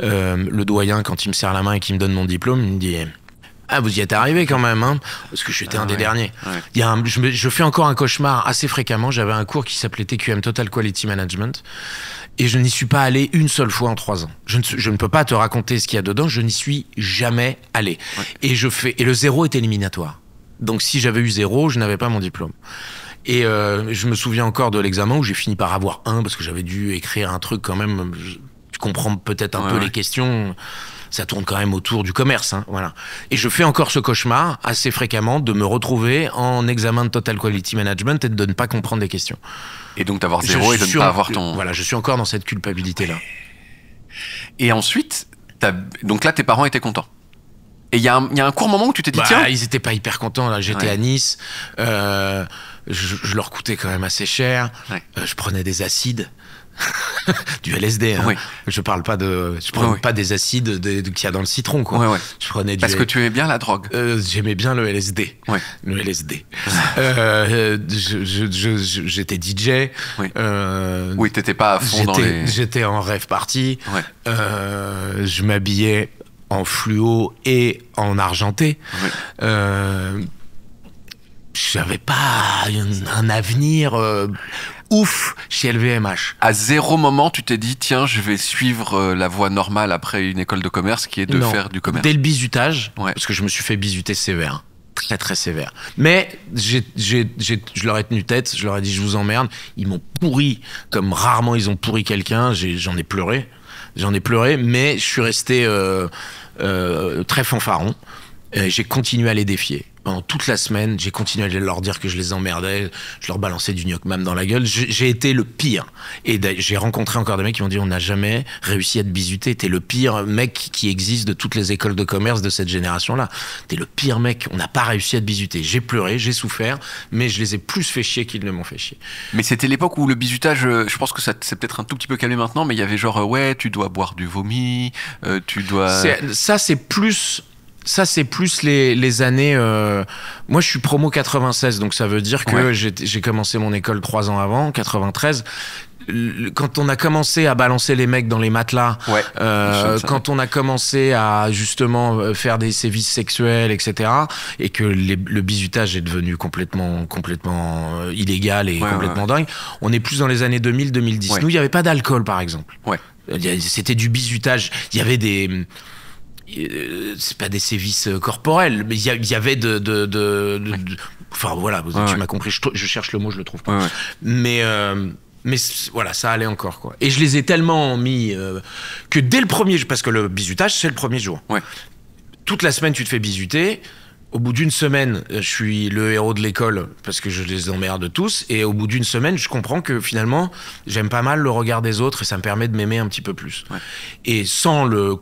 le doyen quand il me serre la main et qu'il me donne mon diplôme. Il me dit... Ah, vous y êtes arrivé quand même, hein, parce que j'étais un des derniers. Ouais. Je fais encore un cauchemar assez fréquemment. J'avais un cours qui s'appelait TQM, Total Quality Management, et je n'y suis pas allé une seule fois en 3 ans. Je ne peux pas te raconter ce qu'il y a dedans, je n'y suis jamais allé. Ouais. Et le 0 est éliminatoire. Donc si j'avais eu 0, je n'avais pas mon diplôme. Et je me souviens encore de l'examen où j'ai fini par avoir 1, parce que j'avais dû écrire un truc quand même... Tu comprends peut-être un peu les questions... Ça tourne quand même autour du commerce, hein, voilà. Et je fais encore ce cauchemar assez fréquemment de me retrouver en examen de Total Quality Management et de ne pas comprendre les questions. Et donc d'avoir 0 et de ne pas avoir ton... Voilà, je suis encore dans cette culpabilité-là. Et ensuite, donc là, tes parents étaient contents. Et il y a un court moment où tu t'es dit, tiens... Ils étaient pas hyper contents, là. J'étais à Nice, je leur coûtais quand même assez cher, je prenais des acides. Du LSD, hein. Je parle pas pas des acides qu'il y a dans le citron, quoi. Je prenais parce que tu aimais bien la drogue. J'aimais bien le LSD. Le LSD. J'étais DJ. Oui, t'étais pas à fond dans les... J'étais en rave party. Je m'habillais en fluo et en argenté. J'avais pas un avenir ouf chez LVMH. À 0 moment, tu t'es dit, tiens, je vais suivre la voie normale après une école de commerce qui est de faire du commerce. Dès le bizutage, parce que je me suis fait bizuter sévère. Très très sévère. Mais je leur ai tenu tête, je leur ai dit, je vous emmerde. Ils m'ont pourri comme rarement ils ont pourri quelqu'un. J'en ai pleuré. Mais je suis resté très fanfaron. J'ai continué à les défier. pendant toute la semaine, j'ai continué à leur dire que je les emmerdais, je leur balançais du gnoc mam dans la gueule. J'ai été le pire. Et j'ai rencontré encore des mecs qui m'ont dit on n'a jamais réussi à te bisuter. T'es le pire mec qui existe de toutes les écoles de commerce de cette génération-là. T'es le pire mec. On n'a pas réussi à te bisuter. J'ai pleuré, j'ai souffert, mais je les ai plus fait chier qu'ils ne m'ont fait chier. Mais c'était l'époque où le bizutage, je pense que ça c'est peut-être un tout petit peu calmé maintenant, mais il y avait genre ouais, tu dois boire du vomi, tu dois. Ça c'est plus les années. Moi, je suis promo 96, donc ça veut dire que j'ai commencé mon école 3 ans avant, 93. Quand on a commencé à balancer les mecs dans les matelas, quand on a commencé à justement faire des sévices sexuels, etc., et que le bizutage est devenu complètement illégal et complètement dingue, on est plus dans les années 2000-2010. Nous, il n'y avait pas d'alcool, par exemple. C'était du bizutage. Il y avait des... c'est pas des sévices corporels, mais il y avait enfin voilà, tu m'as compris, je cherche le mot, je le trouve pas. Mais voilà, ça allait encore, quoi. Et je les ai tellement mis que dès le premier jour, parce que le bizutage c'est le premier jour. Toute la semaine tu te fais bisuter. Au bout d'une semaine, je suis le héros de l'école parce que je les emmerde tous. Et au bout d'une semaine, je comprends que finalement, j'aime pas mal le regard des autres et ça me permet de m'aimer un petit peu plus. Et sans le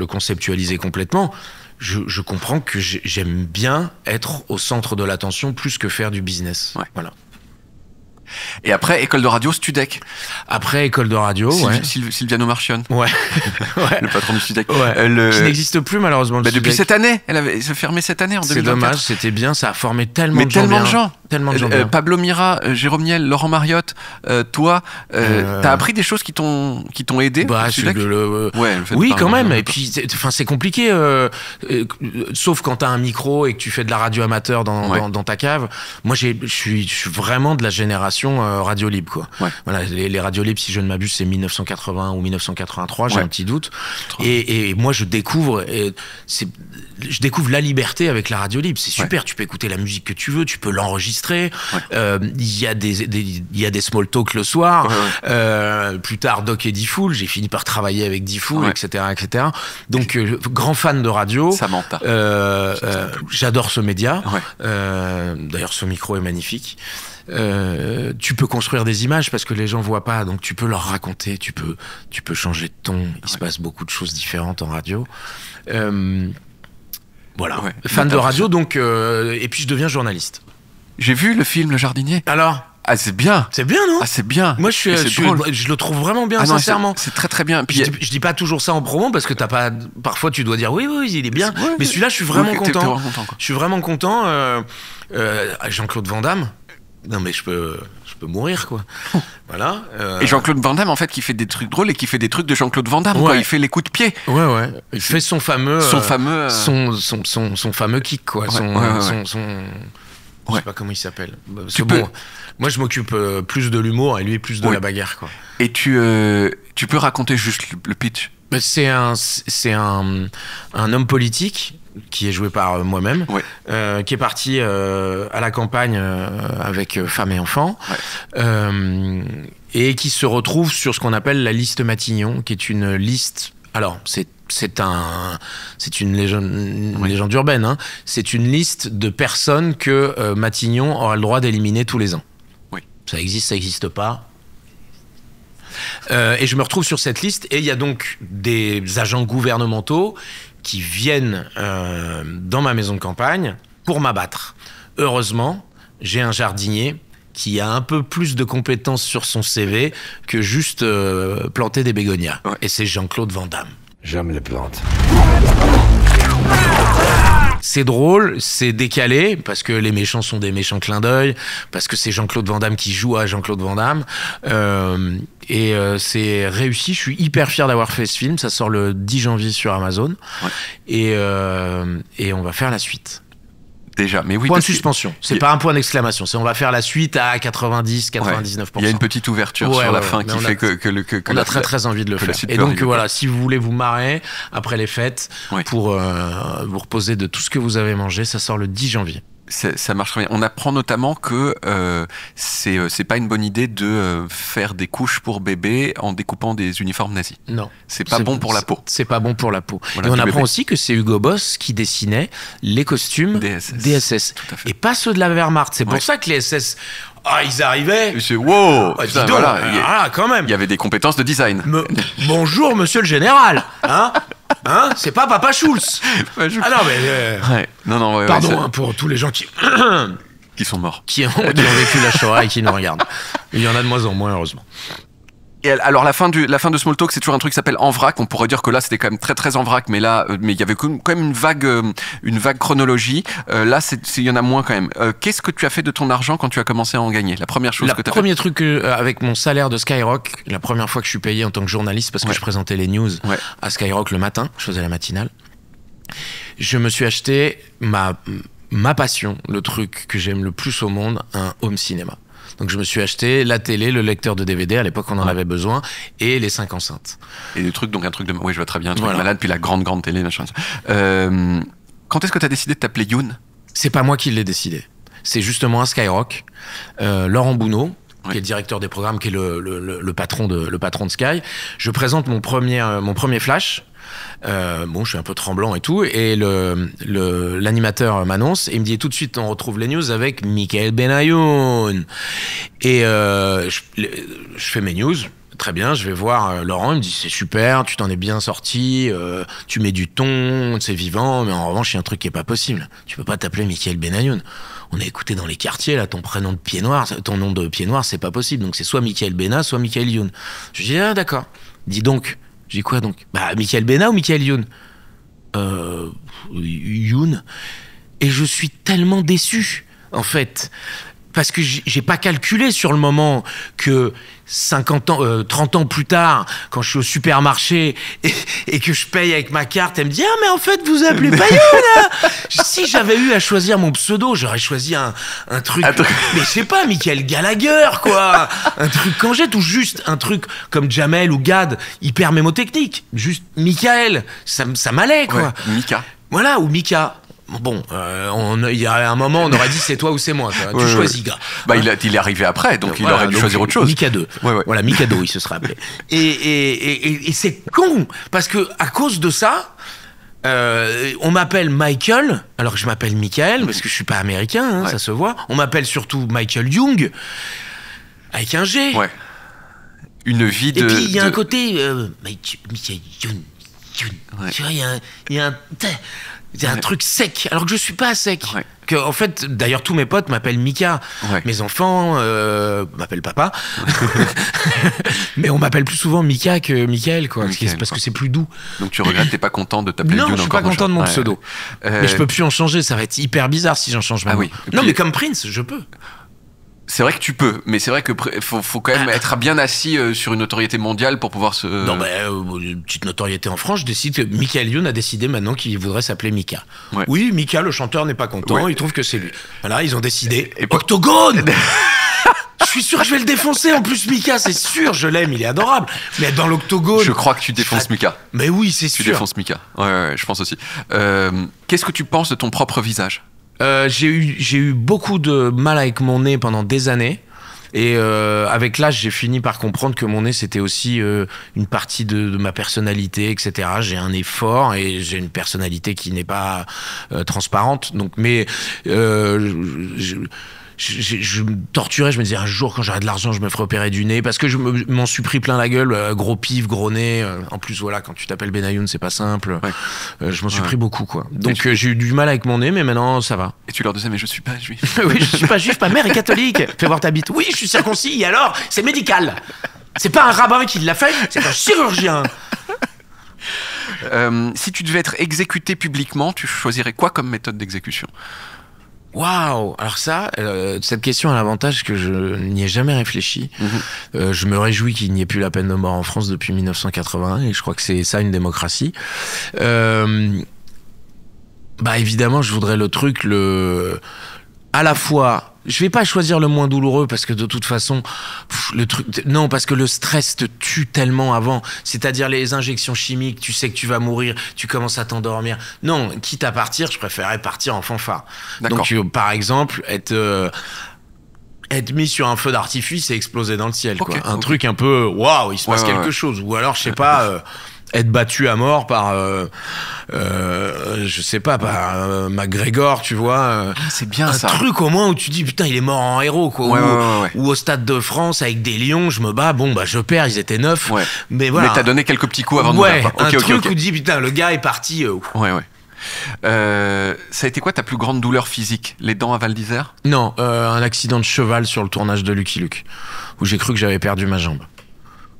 conceptualiser complètement, je comprends que j'aime bien être au centre de l'attention plus que faire du business. Voilà. Et après, école de radio, Studec. Après, école de radio, Sylviano Marchionne. Le patron du Studec. Qui n'existe plus, malheureusement. Depuis cette année. Elle avait se fermé cette année, en 2024. C'est dommage, c'était bien, ça a formé tellement de gens. Tellement de gens bien. Pablo Mira, Jérôme Niel, Laurent Mariotte, toi, t'as appris des choses qui t'ont aidé oui, quand même. Et puis, c'est compliqué, sauf quand t'as un micro et que tu fais de la radio amateur dans ta cave. Moi, je suis vraiment de la génération radio libre, quoi. Voilà, les radios libres, si je ne m'abuse, c'est 1980 ou 1983, j'ai un petit doute. Et moi, je découvre la liberté avec la radio libre. C'est super, tu peux écouter la musique que tu veux, tu peux l'enregistrer. Il y a des small talk le soir. Plus tard, Doc et Diffoul, j'ai fini par travailler avec Diffoul, etc., etc. Donc, grand fan de radio. Samantha. J'adore ce média. D'ailleurs, ce micro est magnifique. Tu peux construire des images parce que les gens voient pas, donc tu peux leur raconter, tu peux changer de ton. Il se passe beaucoup de choses différentes en radio. Voilà, fan de radio, donc et puis je deviens journaliste. J'ai vu le film Le Jardinier. Alors? Ah, c'est bien. C'est bien, non? Ah, c'est bien. Moi, je le trouve vraiment bien, sincèrement. C'est très très bien. Puis je dis pas toujours ça en promo parce que parfois tu dois dire oui, il est bien. Mais celui-là, je suis vraiment content. Je suis vraiment content. Jean-Claude Van Damme. Non, mais je peux mourir, quoi. Voilà. Et Jean-Claude Van Damme, en fait, qui fait des trucs drôles et qui fait des trucs de Jean-Claude Van Damme, quoi. Il fait les coups de pied. Il fait son fameux kick, quoi. Je sais pas comment il s'appelle. Moi, je m'occupe plus de l'humour et lui plus de la bagarre, quoi. Et tu peux raconter juste le pitch? C'est un homme politique qui est joué par moi-même, qui est parti à la campagne avec femme et enfants, et qui se retrouve sur ce qu'on appelle la liste Matignon, qui est une liste... Alors, c'est une légende urbaine, hein. C'est une liste de personnes que Matignon aura le droit d'éliminer tous les ans. Ça existe pas. Et je me retrouve sur cette liste et il y a donc des agents gouvernementaux qui viennent dans ma maison de campagne pour m'abattre. Heureusement, j'ai un jardinier qui a un peu plus de compétences sur son CV que juste planter des bégonias. Et c'est Jean-Claude Van Damme. J'aime les plantes. C'est drôle, c'est décalé, parce que les méchants sont des méchants clins d'œil, parce que c'est Jean-Claude Van Damme qui joue à Jean-Claude Van Damme. C'est réussi, je suis hyper fier d'avoir fait ce film. Ça sort le 10 janvier sur Amazon. Et on va faire la suite. Déjà, mais oui. Point de suspension. C'est pas un point d'exclamation. C'est on va faire la suite à 99%. Il y a une petite ouverture sur la fin qui fait que on a très envie de le faire. Et donc voilà, si vous voulez vous marrer après les fêtes pour vous reposer de tout ce que vous avez mangé, ça sort le 10 janvier. Ça marche très bien. On apprend notamment que c'est pas une bonne idée de faire des couches pour bébés en découpant des uniformes nazis. Non. C'est pas bon pour la peau. C'est pas bon pour la peau. Voilà, et on du apprend bébé. aussi que c'est Hugo Boss qui dessinait les costumes Des SS. des SS. Tout à fait. Et pas ceux de la Wehrmacht. C'est Ouais. pour ça que les SS, ils arrivaient. C'est wow. Ah, dis Putain, donc, voilà. quand même. Il y avait des compétences de design. Bonjour, monsieur le général. Hein, c'est pas Papa Schulz. Ouais, je- Ah non, mais. Ouais. Non, ouais, Pardon ouais, hein, pour tous les gens qui sont morts. qui ont vécu la Shoah et qui nous regardent. Il y en a de moins en moins, heureusement. Et alors la fin de Small Talk, c'est toujours un truc qui s'appelle en vrac. On pourrait dire que là c'était quand même très très en vrac, mais là mais il y avait quand même une vague chronologie. Là il y en a moins quand même. Qu'est-ce que tu as fait de ton argent quand tu as commencé à en gagner? La première chose que tu as fait? Le premier truc avec mon salaire de Skyrock, la première fois que je suis payé en tant que journaliste parce que je présentais les news à Skyrock le matin, je faisais la matinale. Je me suis acheté ma passion, le truc que j'aime le plus au monde, un home cinéma. Donc je me suis acheté la télé, le lecteur de DVD, à l'époque on en avait besoin, et les 5 enceintes. Et des trucs, donc un truc de... Oui, je vois très bien, un truc Voilà. malade, puis la grande télé, machin. Quand est-ce que tu as décidé de t'appeler Youn? C'est pas moi qui l'ai décidé. C'est justement à Skyrock, Laurent Bounot, qui est le directeur des programmes, qui est le patron de Sky. Je présente mon premier flash. Je suis un peu tremblant et tout, et l'animateur m'annonce et il me dit tout de suite on retrouve les news avec Michael Benayoun. Et je fais mes news. Très bien, je vais voir Laurent, il me dit c'est super, tu t'en es bien sorti, tu mets du ton, c'est vivant, mais en revanche il y a un truc qui est pas possible. Tu peux pas t'appeler Michael Benayoun. On a écouté dans les quartiers là ton nom de pied noir, c'est pas possible. Donc c'est soit Michael Bena, soit Michael Youn. Je dis ah d'accord. Dis donc. Je dis quoi donc? Bah Michael Bena ou Michael Youn? Youn. Et je suis tellement déçu en fait. Parce que j'ai pas calculé sur le moment que 30 ans plus tard, quand je suis au supermarché et que je paye avec ma carte, elle me dit ah mais en fait vous appelez pas Youn. Si j'avais eu à choisir mon pseudo, j'aurais choisi un truc, mais je sais pas, Michael Gallagher quoi, un truc Kangette ou juste un truc comme Jamel ou Gad, hyper mémotechnique, juste Michael, ça m'allait quoi. Ouais, Mika. Voilà, ou Mika. Bon, il y a un moment, on aurait dit c'est toi ou c'est moi. Tu choisis, gars. Bah, il est arrivé après, donc il aurait dû choisir autre chose. Mika 2. Ouais. Voilà, Mika 2, il se serait appelé. Et c'est con, parce que à cause de ça, on m'appelle Michael, alors que je m'appelle Michael, parce que je suis pas américain, ça se voit. On m'appelle surtout Michael Young, avec un G. Ouais. Une vie de... Et puis il y a un côté... Michael Young. Ouais. Tu vois, il y a un truc sec, alors que je suis pas sec. Ouais. Que, en fait, d'ailleurs, tous mes potes m'appellent Mika. Ouais. Mes enfants m'appellent papa. Mais on m'appelle plus souvent Mika que Michael, quoi. Michael, parce que c'est plus doux. Donc tu regrettes, t'es pas content de t'appeler Youn encore? Non, je suis pas content de mon pseudo. Mais je peux plus en changer, ça va être hyper bizarre si j'en change maintenant. Oui. Non, mais comme Prince, je peux. C'est vrai que tu peux, mais c'est vrai que faut quand même être bien assis sur une notoriété mondiale pour pouvoir se... Non, une petite notoriété en France, je décide que Michael Youn a décidé maintenant qu'il voudrait s'appeler Mika. Ouais. Oui, Mika, le chanteur, n'est pas content, Ouais. il trouve que c'est lui. Voilà, ils ont décidé. Octogone. Je suis sûr que je vais le défoncer. En plus, Mika, c'est sûr, je l'aime, il est adorable. Mais dans l'Octogone... Je crois que tu défonces Mika. Mais oui, c'est sûr. Tu défonces Mika. Ouais, je pense aussi. Qu'est-ce que tu penses de ton propre visage? J'ai eu beaucoup de mal avec mon nez pendant des années. Et avec l'âge, j'ai fini par comprendre que mon nez, c'était aussi une partie de ma personnalité, etc. J'ai un nez fort et j'ai une personnalité qui n'est pas transparente. Donc, mais je me torturais, je me disais un jour quand j'aurai de l'argent je me ferai opérer du nez, parce que je m'en suis pris plein la gueule, gros pif, gros nez, en plus voilà, quand tu t'appelles Benayoun c'est pas simple. Je m'en suis pris beaucoup quoi. Donc j'ai eu du mal avec mon nez, mais maintenant ça va. Et tu leur disais mais je suis pas juif. Oui, je suis pas juif, ma mère est catholique. Fais voir ta bite. Oui, je suis circoncis, et alors c'est médical. C'est pas un rabbin qui l'a fait, c'est un chirurgien. Si tu devais être exécuté publiquement, tu choisirais quoi comme méthode d'exécution? Waouh! Alors ça, cette question a l'avantage que je n'y ai jamais réfléchi. Je me réjouis qu'il n'y ait plus la peine de mort en France depuis 1981 et je crois que c'est ça une démocratie. Évidemment, je voudrais le truc à la fois, je vais pas choisir le moins douloureux parce que de toute façon, le truc, non, parce que le stress te tue tellement avant. C'est-à-dire les injections chimiques, tu sais que tu vas mourir, tu commences à t'endormir. Non, quitte à partir, je préférerais partir en fanfare. D'accord. Donc, par exemple, être mis sur un feu d'artifice et exploser dans le ciel, quoi. Un truc un peu, waouh, il se passe quelque chose. Ou alors, je sais pas, être battu à mort par, je sais pas, par McGregor, tu vois. C'est bien ça. Un truc au moins où tu dis, putain, il est mort en héros, quoi. Ou au Stade de France avec des lions, je me bats, bon, bah, je perds, ils étaient 9. Ouais. Mais voilà. Mais t'as donné quelques petits coups avant de mourir. Un truc où tu dis, putain, le gars est parti. Ouais. Ça a été quoi ta plus grande douleur physique? Les dents à Val d'Isère? Non, un accident de cheval sur le tournage de Lucky Luke, où j'ai cru que j'avais perdu ma jambe.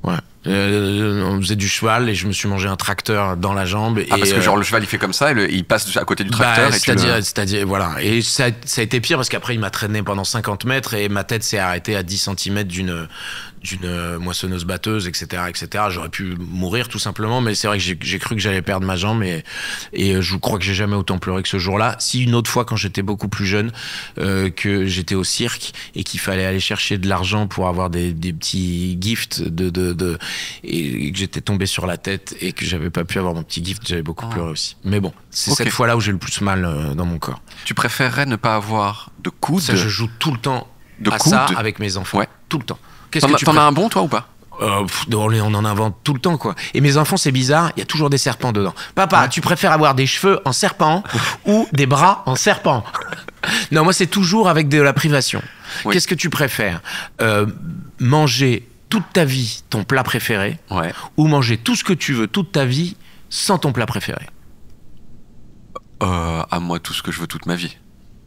Ouais. On faisait du cheval et je me suis mangé un tracteur dans la jambe. Parce que genre le cheval il fait comme ça et il passe à côté du tracteur. C'est-à-dire, voilà. Et ça a été pire parce qu'après il m'a traîné pendant 50 mètres et ma tête s'est arrêtée à 10 cm d'une moissonneuse batteuse, etc., etc. J'aurais pu mourir tout simplement, mais c'est vrai que j'ai cru que j'allais perdre ma jambe et je crois que j'ai jamais autant pleuré que ce jour-là. Si une autre fois quand j'étais beaucoup plus jeune, que j'étais au cirque et qu'il fallait aller chercher de l'argent pour avoir des petits gifts et que j'étais tombé sur la tête et que j'avais pas pu avoir mon petit gift, j'avais beaucoup pleuré aussi. Mais bon, c'est cette fois-là où j'ai le plus mal dans mon corps. Tu préférerais ne pas avoir de coude? Ça, je joue tout le temps ça avec mes enfants. Ouais. Tout le temps. T'en as un bon, toi, ou pas? On en invente tout le temps, quoi. Et mes enfants, c'est bizarre, il y a toujours des serpents dedans. Papa, tu préfères avoir des cheveux en serpent ou des bras en serpent? Non, moi, c'est toujours avec de la privation. Oui. Qu'est-ce que tu préfères? Manger toute ta vie ton plat préféré, ou manger tout ce que tu veux toute ta vie sans ton plat préféré? À moi, tout ce que je veux toute ma vie.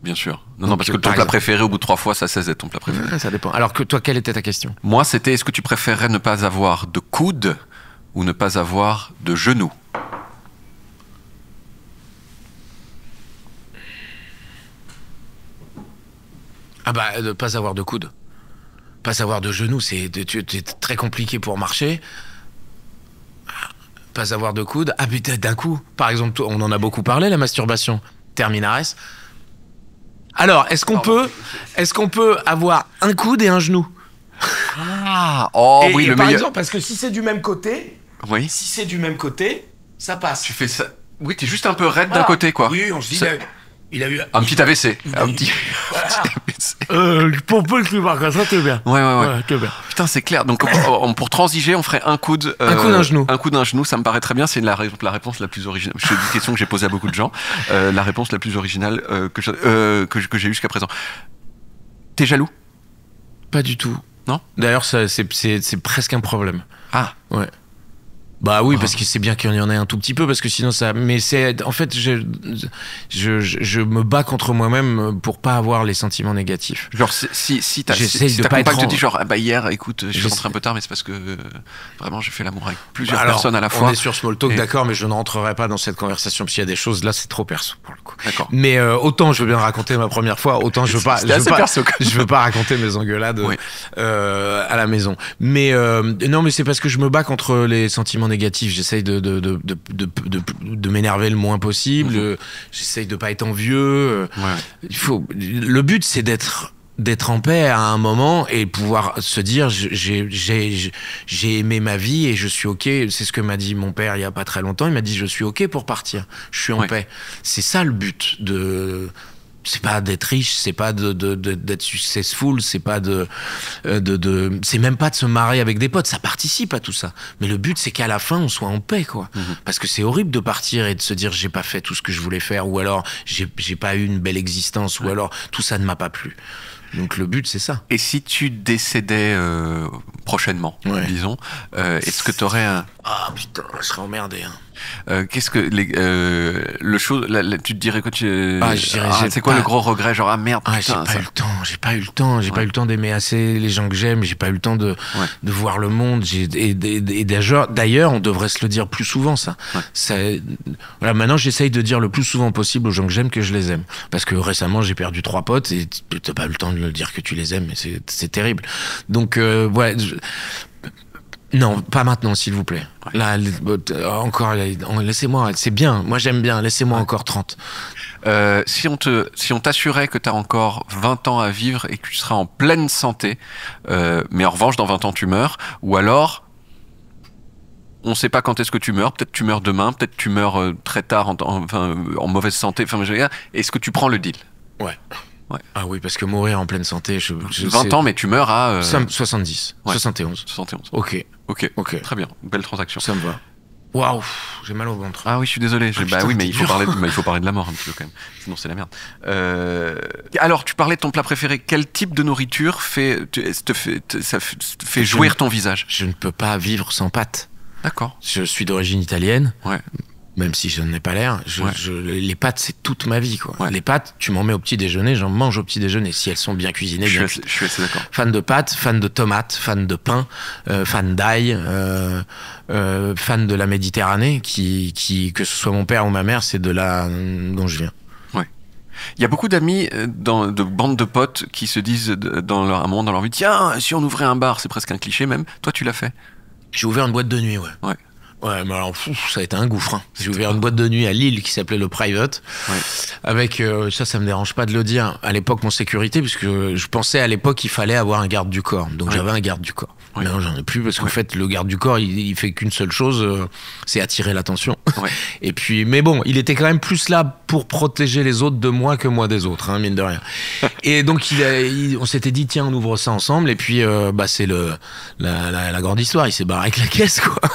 Bien sûr. Non, parce que ton plat préféré, au bout de 3 fois, ça cesse d'être ton plat préféré. Ça dépend. Alors que toi, quelle était ta question? Moi, c'était est-ce que tu préférerais ne pas avoir de coude ou ne pas avoir de genoux? Ne pas avoir de coude. Pas avoir de genoux, c'est très compliqué pour marcher. Pas avoir de coude. Ah putain, d'un coup. Par exemple, on en a beaucoup parlé, la masturbation. Terminares. Alors, est-ce qu'on peut avoir un coude et un genou? Oui, le par meilleur. exemple, parce que si c'est du même côté, ça passe. Tu fais ça. Oui, t'es juste un peu raide d'un côté, quoi. Oui, on se dit. Il a eu un petit AVC. Un petit pour peu que tu marques ça, t'es bien. Ouais, t'es bien. Putain, c'est clair. Donc, pour transiger, on ferait un coude, un genou. Un coude, un genou, ça me paraît très bien. C'est la réponse la plus originale. C'est une question que j'ai posée à beaucoup de gens. La réponse la plus originale que j'ai eue jusqu'à présent. T'es jaloux? Pas du tout. Non? D'ailleurs, c'est presque un problème. Ah. Ouais. Bah oui, parce que c'est bien qu'il y en ait un tout petit peu, parce que sinon ça. Mais c'est en fait, je me bats contre moi-même pour pas avoir les sentiments négatifs. Genre si ta compagne te dit genre hier, écoute, je suis rentré un peu tard, mais c'est parce que vraiment j'ai fait l'amour avec plusieurs personnes à la fois. On est sur Small Talk, d'accord, mais je ne rentrerai pas dans cette conversation parce qu'il y a des choses là, c'est trop perso pour le coup. D'accord. Mais autant je veux bien raconter ma première fois, autant je veux pas raconter mes engueulades à la maison. Mais non, mais c'est parce que je me bats contre les sentiments négatif, j'essaye de m'énerver le moins possible, j'essaye de pas être envieux. Le but c'est d'être en paix à un moment et pouvoir se dire j'ai aimé ma vie et je suis ok. C'est ce que m'a dit mon père il y a pas très longtemps. Il m'a dit je suis ok pour partir, je suis en paix. C'est ça le but c'est pas d'être riche, c'est pas d'être successful, c'est pas c'est même pas de se marier avec des potes, ça participe à tout ça. Mais le but, c'est qu'à la fin, on soit en paix, quoi. Parce que c'est horrible de partir et de se dire j'ai pas fait tout ce que je voulais faire, ou alors j'ai pas eu une belle existence, ou alors tout ça ne m'a pas plu. Donc le but, c'est ça. Et si tu décédais prochainement, disons, est-ce que t'aurais un... Ah putain, je serais emmerdé, hein. Qu'est-ce que le show tu te dirais quoi c'est quoi le gros regret, genre merde, putain, j'ai pas eu le temps d'aimer assez les gens que j'aime, j'ai pas eu le temps de voir le monde, et d'ailleurs on devrait se le dire plus souvent, ça voilà, maintenant j'essaye de dire le plus souvent possible aux gens que j'aime que je les aime, parce que récemment j'ai perdu 3 potes et t'as pas eu le temps de le dire que tu les aimes, mais c'est terrible. Donc Non, pas maintenant, s'il vous plaît. Ouais. Là, encore, laissez-moi, c'est bien. Moi, j'aime bien. Laissez-moi encore 30. Si on t'assurait que tu as encore 20 ans à vivre et que tu seras en pleine santé, mais en revanche, dans 20 ans, tu meurs, ou alors, on ne sait pas quand est-ce que tu meurs, peut-être tu meurs demain, peut-être tu meurs très tard en mauvaise santé, est-ce que tu prends le deal? Ouais. Ouais. Ah oui, parce que mourir en pleine santé, 20 ans, mais tu meurs à... 70, ouais. 71. 71. Ok, Très bien, belle transaction. ça me va. Waouh, j'ai mal au ventre. Ah oui, je suis désolé. putain, oui, mais t'es il faut dur. parler de la mort un petit peu quand même. Sinon, c'est la merde. Alors, tu parlais de ton plat préféré. Quel type de nourriture fait jouir ton visage? Je ne peux pas vivre sans pâtes. D'accord. Je suis d'origine italienne. Ouais. Même si je n'en ai pas l'air, les pâtes, c'est toute ma vie, quoi. Ouais. Les pâtes, tu m'en mets au petit déjeuner, j'en mange au petit déjeuner, si elles sont bien cuisinées. Je suis assez d'accord. Fan de pâtes, fan de tomates, fan de pain, fan d'ail, fan de la Méditerranée, que ce soit mon père ou ma mère, c'est de là dont je viens. Il y a beaucoup d'amis de bandes de potes qui se disent à un moment dans leur vie, tiens, si on ouvrait un bar, c'est presque un cliché même. Toi, tu l'as fait? J'ai ouvert une boîte de nuit, Ouais. Ouais, mais alors, ça a été un gouffre. Hein. J'ai ouvert une boîte de nuit à Lille qui s'appelait le Private. Ouais. Avec, ça me dérange pas de le dire, à l'époque, mon sécurité, puisque je pensais à l'époque qu'il fallait avoir un garde du corps. Donc j'avais un garde du corps. Ouais. Maintenant, j'en ai plus, parce qu'en fait, le garde du corps, il fait qu'une seule chose, c'est attirer l'attention. Ouais. Et puis, mais bon, il était quand même plus là pour protéger les autres de moi que moi des autres, hein, mine de rien. Et donc, on s'était dit, tiens, on ouvre ça ensemble. Et puis, c'est la grande histoire. Il s'est barré avec la caisse, quoi.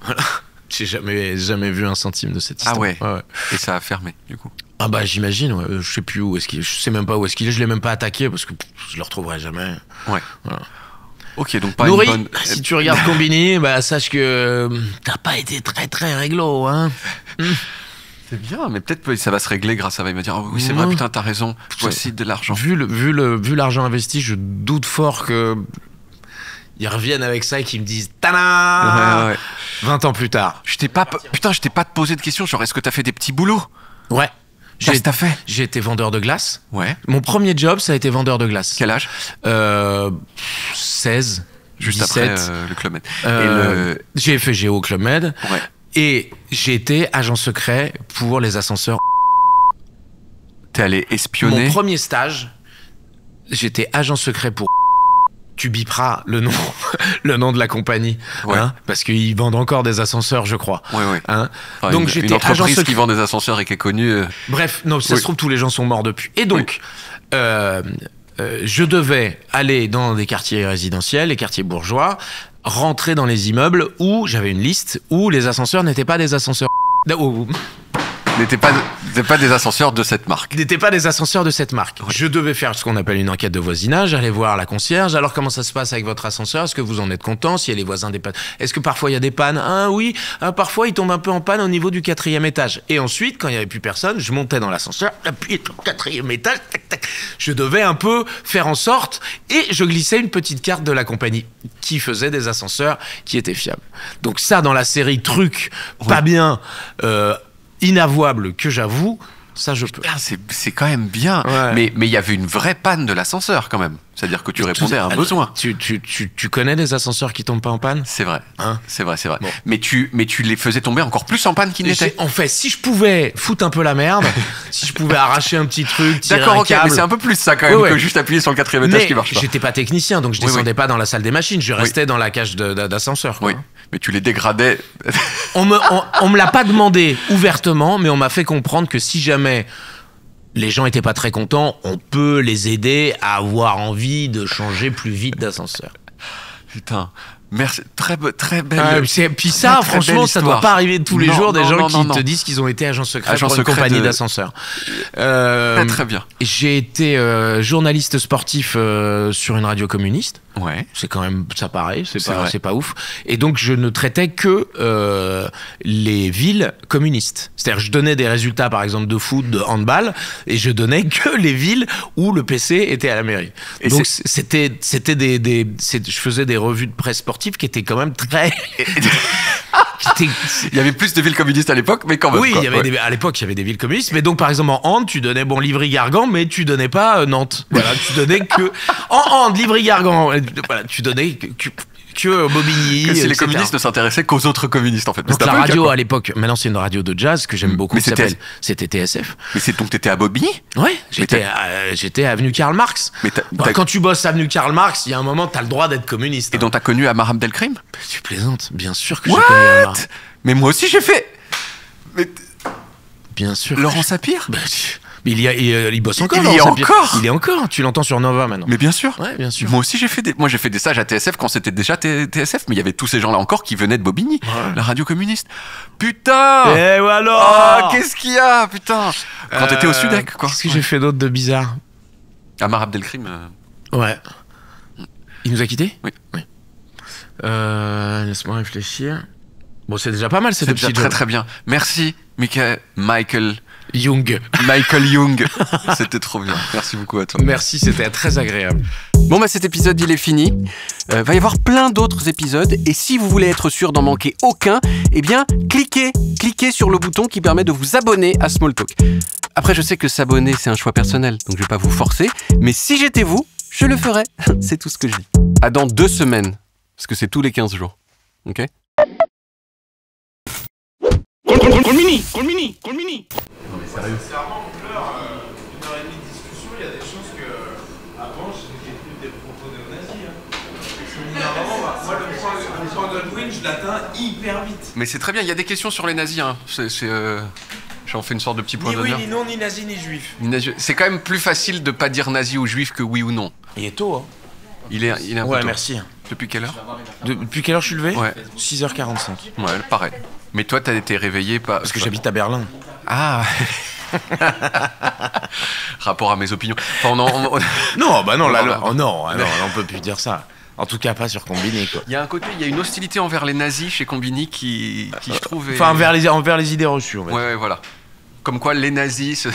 Voilà. J'ai jamais vu un centime de cette histoire. Ah ouais. Et ça a fermé, du coup. Ah bah j'imagine, ouais. Je sais plus où est-ce qu'il est. Je sais même pas où est-ce qu'il est. Je l'ai même pas attaqué parce que je le retrouverai jamais. Ouais. Voilà. Ok, donc pas Nourri, une bonne... si tu regardes Combini, bah sache que t'as pas été très très réglo, hein. C'est bien, mais peut-être que ça va se régler grâce à ça. Il va dire, oh, oui, c'est vrai, putain, t'as raison. Voici de l'argent. Vu l'argent investi, je doute fort que ils reviennent avec ça et qu'ils me disent tada, Ouais. 20 ans plus tard. Je t'ai pas posé de questions, genre, est-ce que t'as fait des petits boulots? Ouais. Qu'est-ce que t'as fait? J'ai été vendeur de glace. Ouais. Mon premier job, ça a été vendeur de glace. Quel âge? 16. Juste 17. après le Club Med. J'ai fait Géo au Club Med. Ouais. Et j'ai été agent secret pour les ascenseurs. T'es allé espionner? Mon premier stage, j'étais agent secret pour... Tu biperas le nom de la compagnie, Ouais. hein, parce qu'ils vendent encore des ascenseurs, je crois. Ouais. Hein. Enfin, Donc une j'étais agent entreprise secret. qui vend des ascenseurs et qui est connue. Bref, non, ça Oui. se trouve tous les gens sont morts depuis. Et donc, je devais aller dans des quartiers résidentiels, les quartiers bourgeois, rentrer dans les immeubles où j'avais une liste où les ascenseurs n'étaient pas des ascenseurs. N'étaient pas des ascenseurs de cette marque. N'étaient pas des ascenseurs de cette marque. Ouais. Je devais faire ce qu'on appelle une enquête de voisinage, aller voir la concierge. Alors, comment ça se passe avec votre ascenseur? Est-ce que vous en êtes content? Si les voisins des pannes. Est-ce que parfois il y a des pannes? Ah oui, parfois il tombe un peu en panne au niveau du 4e étage. Et ensuite, quand il n'y avait plus personne, je montais dans l'ascenseur, appuyais sur le 4e étage, tac, tac. Je devais un peu faire en sorte, et je glissais une petite carte de la compagnie qui faisait des ascenseurs qui étaient fiables. Donc ça, dans la série truc pas bien, inavouable que j'avoue, ça je peux. Ah, c'est quand même bien. Ouais. Mais il y avait une vraie panne de l'ascenseur quand même. C'est-à-dire que tu répondais à un besoin. Tu connais des ascenseurs qui tombent pas en panne? C'est vrai. Hein? C'est vrai. Bon. Mais tu les faisais tomber encore plus en panne qu'ils n'étaient. En fait, si je pouvais foutre un peu la merde, si je pouvais arracher un petit truc, tirer D'accord, un ok, câble, mais c'est un peu plus ça quand même Ouais. que juste appuyer sur le 4e étage qui marche pas. J'étais pas technicien, donc je descendais pas dans la salle des machines, je restais dans la cage d'ascenseur. Oui, mais tu les dégradais. On me l'a pas demandé ouvertement, mais on m'a fait comprendre que si jamais les gens étaient pas très contents, on peut les aider à avoir envie de changer plus vite d'ascenseur. Putain, merci, très belle. Puis ça, très franchement, belle ça doit histoire. pas arriver tous les jours, des gens qui non. te disent qu'ils ont été agents secrets Agents pour une secrets compagnie de- d'ascenseurs. Très bien. J'ai été journaliste sportif sur une radio communiste. Ouais. C'est quand même, ça paraît, C'est vrai. c'est pas ouf. Et donc, je ne traitais que les villes communistes. C'est-à-dire, je donnais des résultats, par exemple, de foot, de handball, et je donnais que les villes où le PC était à la mairie. Et donc, je faisais des revues de presse sportive qui étaient quand même très... Il y avait plus de villes communistes à l'époque, mais quand même. Oui, quoi. il y avait à l'époque, il y avait des villes communistes. Mais donc, par exemple, en hand, tu donnais Livry-Gargan, mais tu donnais pas Nantes. Voilà, tu donnais que en hand, Livry-Gargan. Voilà, tu donnais que Bobigny. Que si les etc. communistes ne s'intéressaient qu'aux autres communistes, en fait. Mais Donc c'était la un peu le cas, radio quoi. à l'époque, maintenant c'est une radio de jazz que j'aime beaucoup, Mais qui s'appelle, c'était TSF. Mais c'est donc t'étais à Bobigny? Ouais, j'étais avenue Karl Marx. Mais Quand tu bosses avenue Karl Marx, il y a un moment, t'as le droit d'être communiste. Et donc t'as connu Amar Abdelkrim? Tu plaisantes, bien sûr que j'ai What? connu Amar. Mais moi aussi j'ai fait. Mais Bien sûr. Laurent Sapir? Bah, il bosse encore. Il y est Laurent Sapir. encore. Il est encore. Tu l'entends sur Nova maintenant. Mais bien sûr. Ouais, bien sûr. Moi aussi j'ai fait des stages à TSF quand c'était déjà TSF, mais il y avait tous ces gens-là encore qui venaient de Bobigny, la radio communiste. Putain. Et voilà. Oh, qu'est-ce qu'il y a, putain. Quand t'étais au Sudec, quoi. Qu'est-ce que j'ai fait d'autre de bizarre? Amar Abdelkrim. Ouais. Il nous a quittés? Oui. Laisse-moi réfléchir. Bon, c'est déjà pas mal, C'est cette déjà petite très très bien. Merci, Michael Young. Young. C'était trop bien. Merci beaucoup à toi. Merci, c'était très agréable. Bon bah cet épisode il est fini. Va y avoir plein d'autres épisodes et si vous voulez être sûr d'en manquer aucun, eh bien cliquez sur le bouton qui permet de vous abonner à Smalltalk. Après je sais que s'abonner c'est un choix personnel, donc je vais pas vous forcer, mais si j'étais vous, je le ferais. C'est tout ce que je dis. À dans 2 semaines, parce que c'est tous les 15 jours. Ok? Non mais sérieux. Sincèrement, on pleure une heure et demie de discussion, il y a des choses que avant j'ai tenu des propos néo-nazis. Moi le point Godwin, je l'atteins hyper vite. Mais c'est très bien, il y a des questions sur les nazis. Hein. J'en fais une sorte de petit point Ni oui, d'honneur. ni non, ni nazi, ni juif. C'est quand même plus facile de pas dire nazi ou juif que oui ou non. Il est tôt, hein. Il est un peu Ouais, tôt. merci. Depuis quelle heure? Depuis quelle heure je suis levé? Ouais. 6h45. Ouais, pareil. Mais toi, t'as été réveillé pas... Parce que j'habite à Berlin. Ah. Rapport à mes opinions. Enfin, Non, bah non, On là, va- on peut plus dire ça. En tout cas, pas sur Combini, quoi. Il y a un côté, il y a une hostilité envers les nazis chez Combini qui je trouve... est- Enfin, envers les idées reçues, on va dire. Ouais, voilà. Comme quoi, les nazis...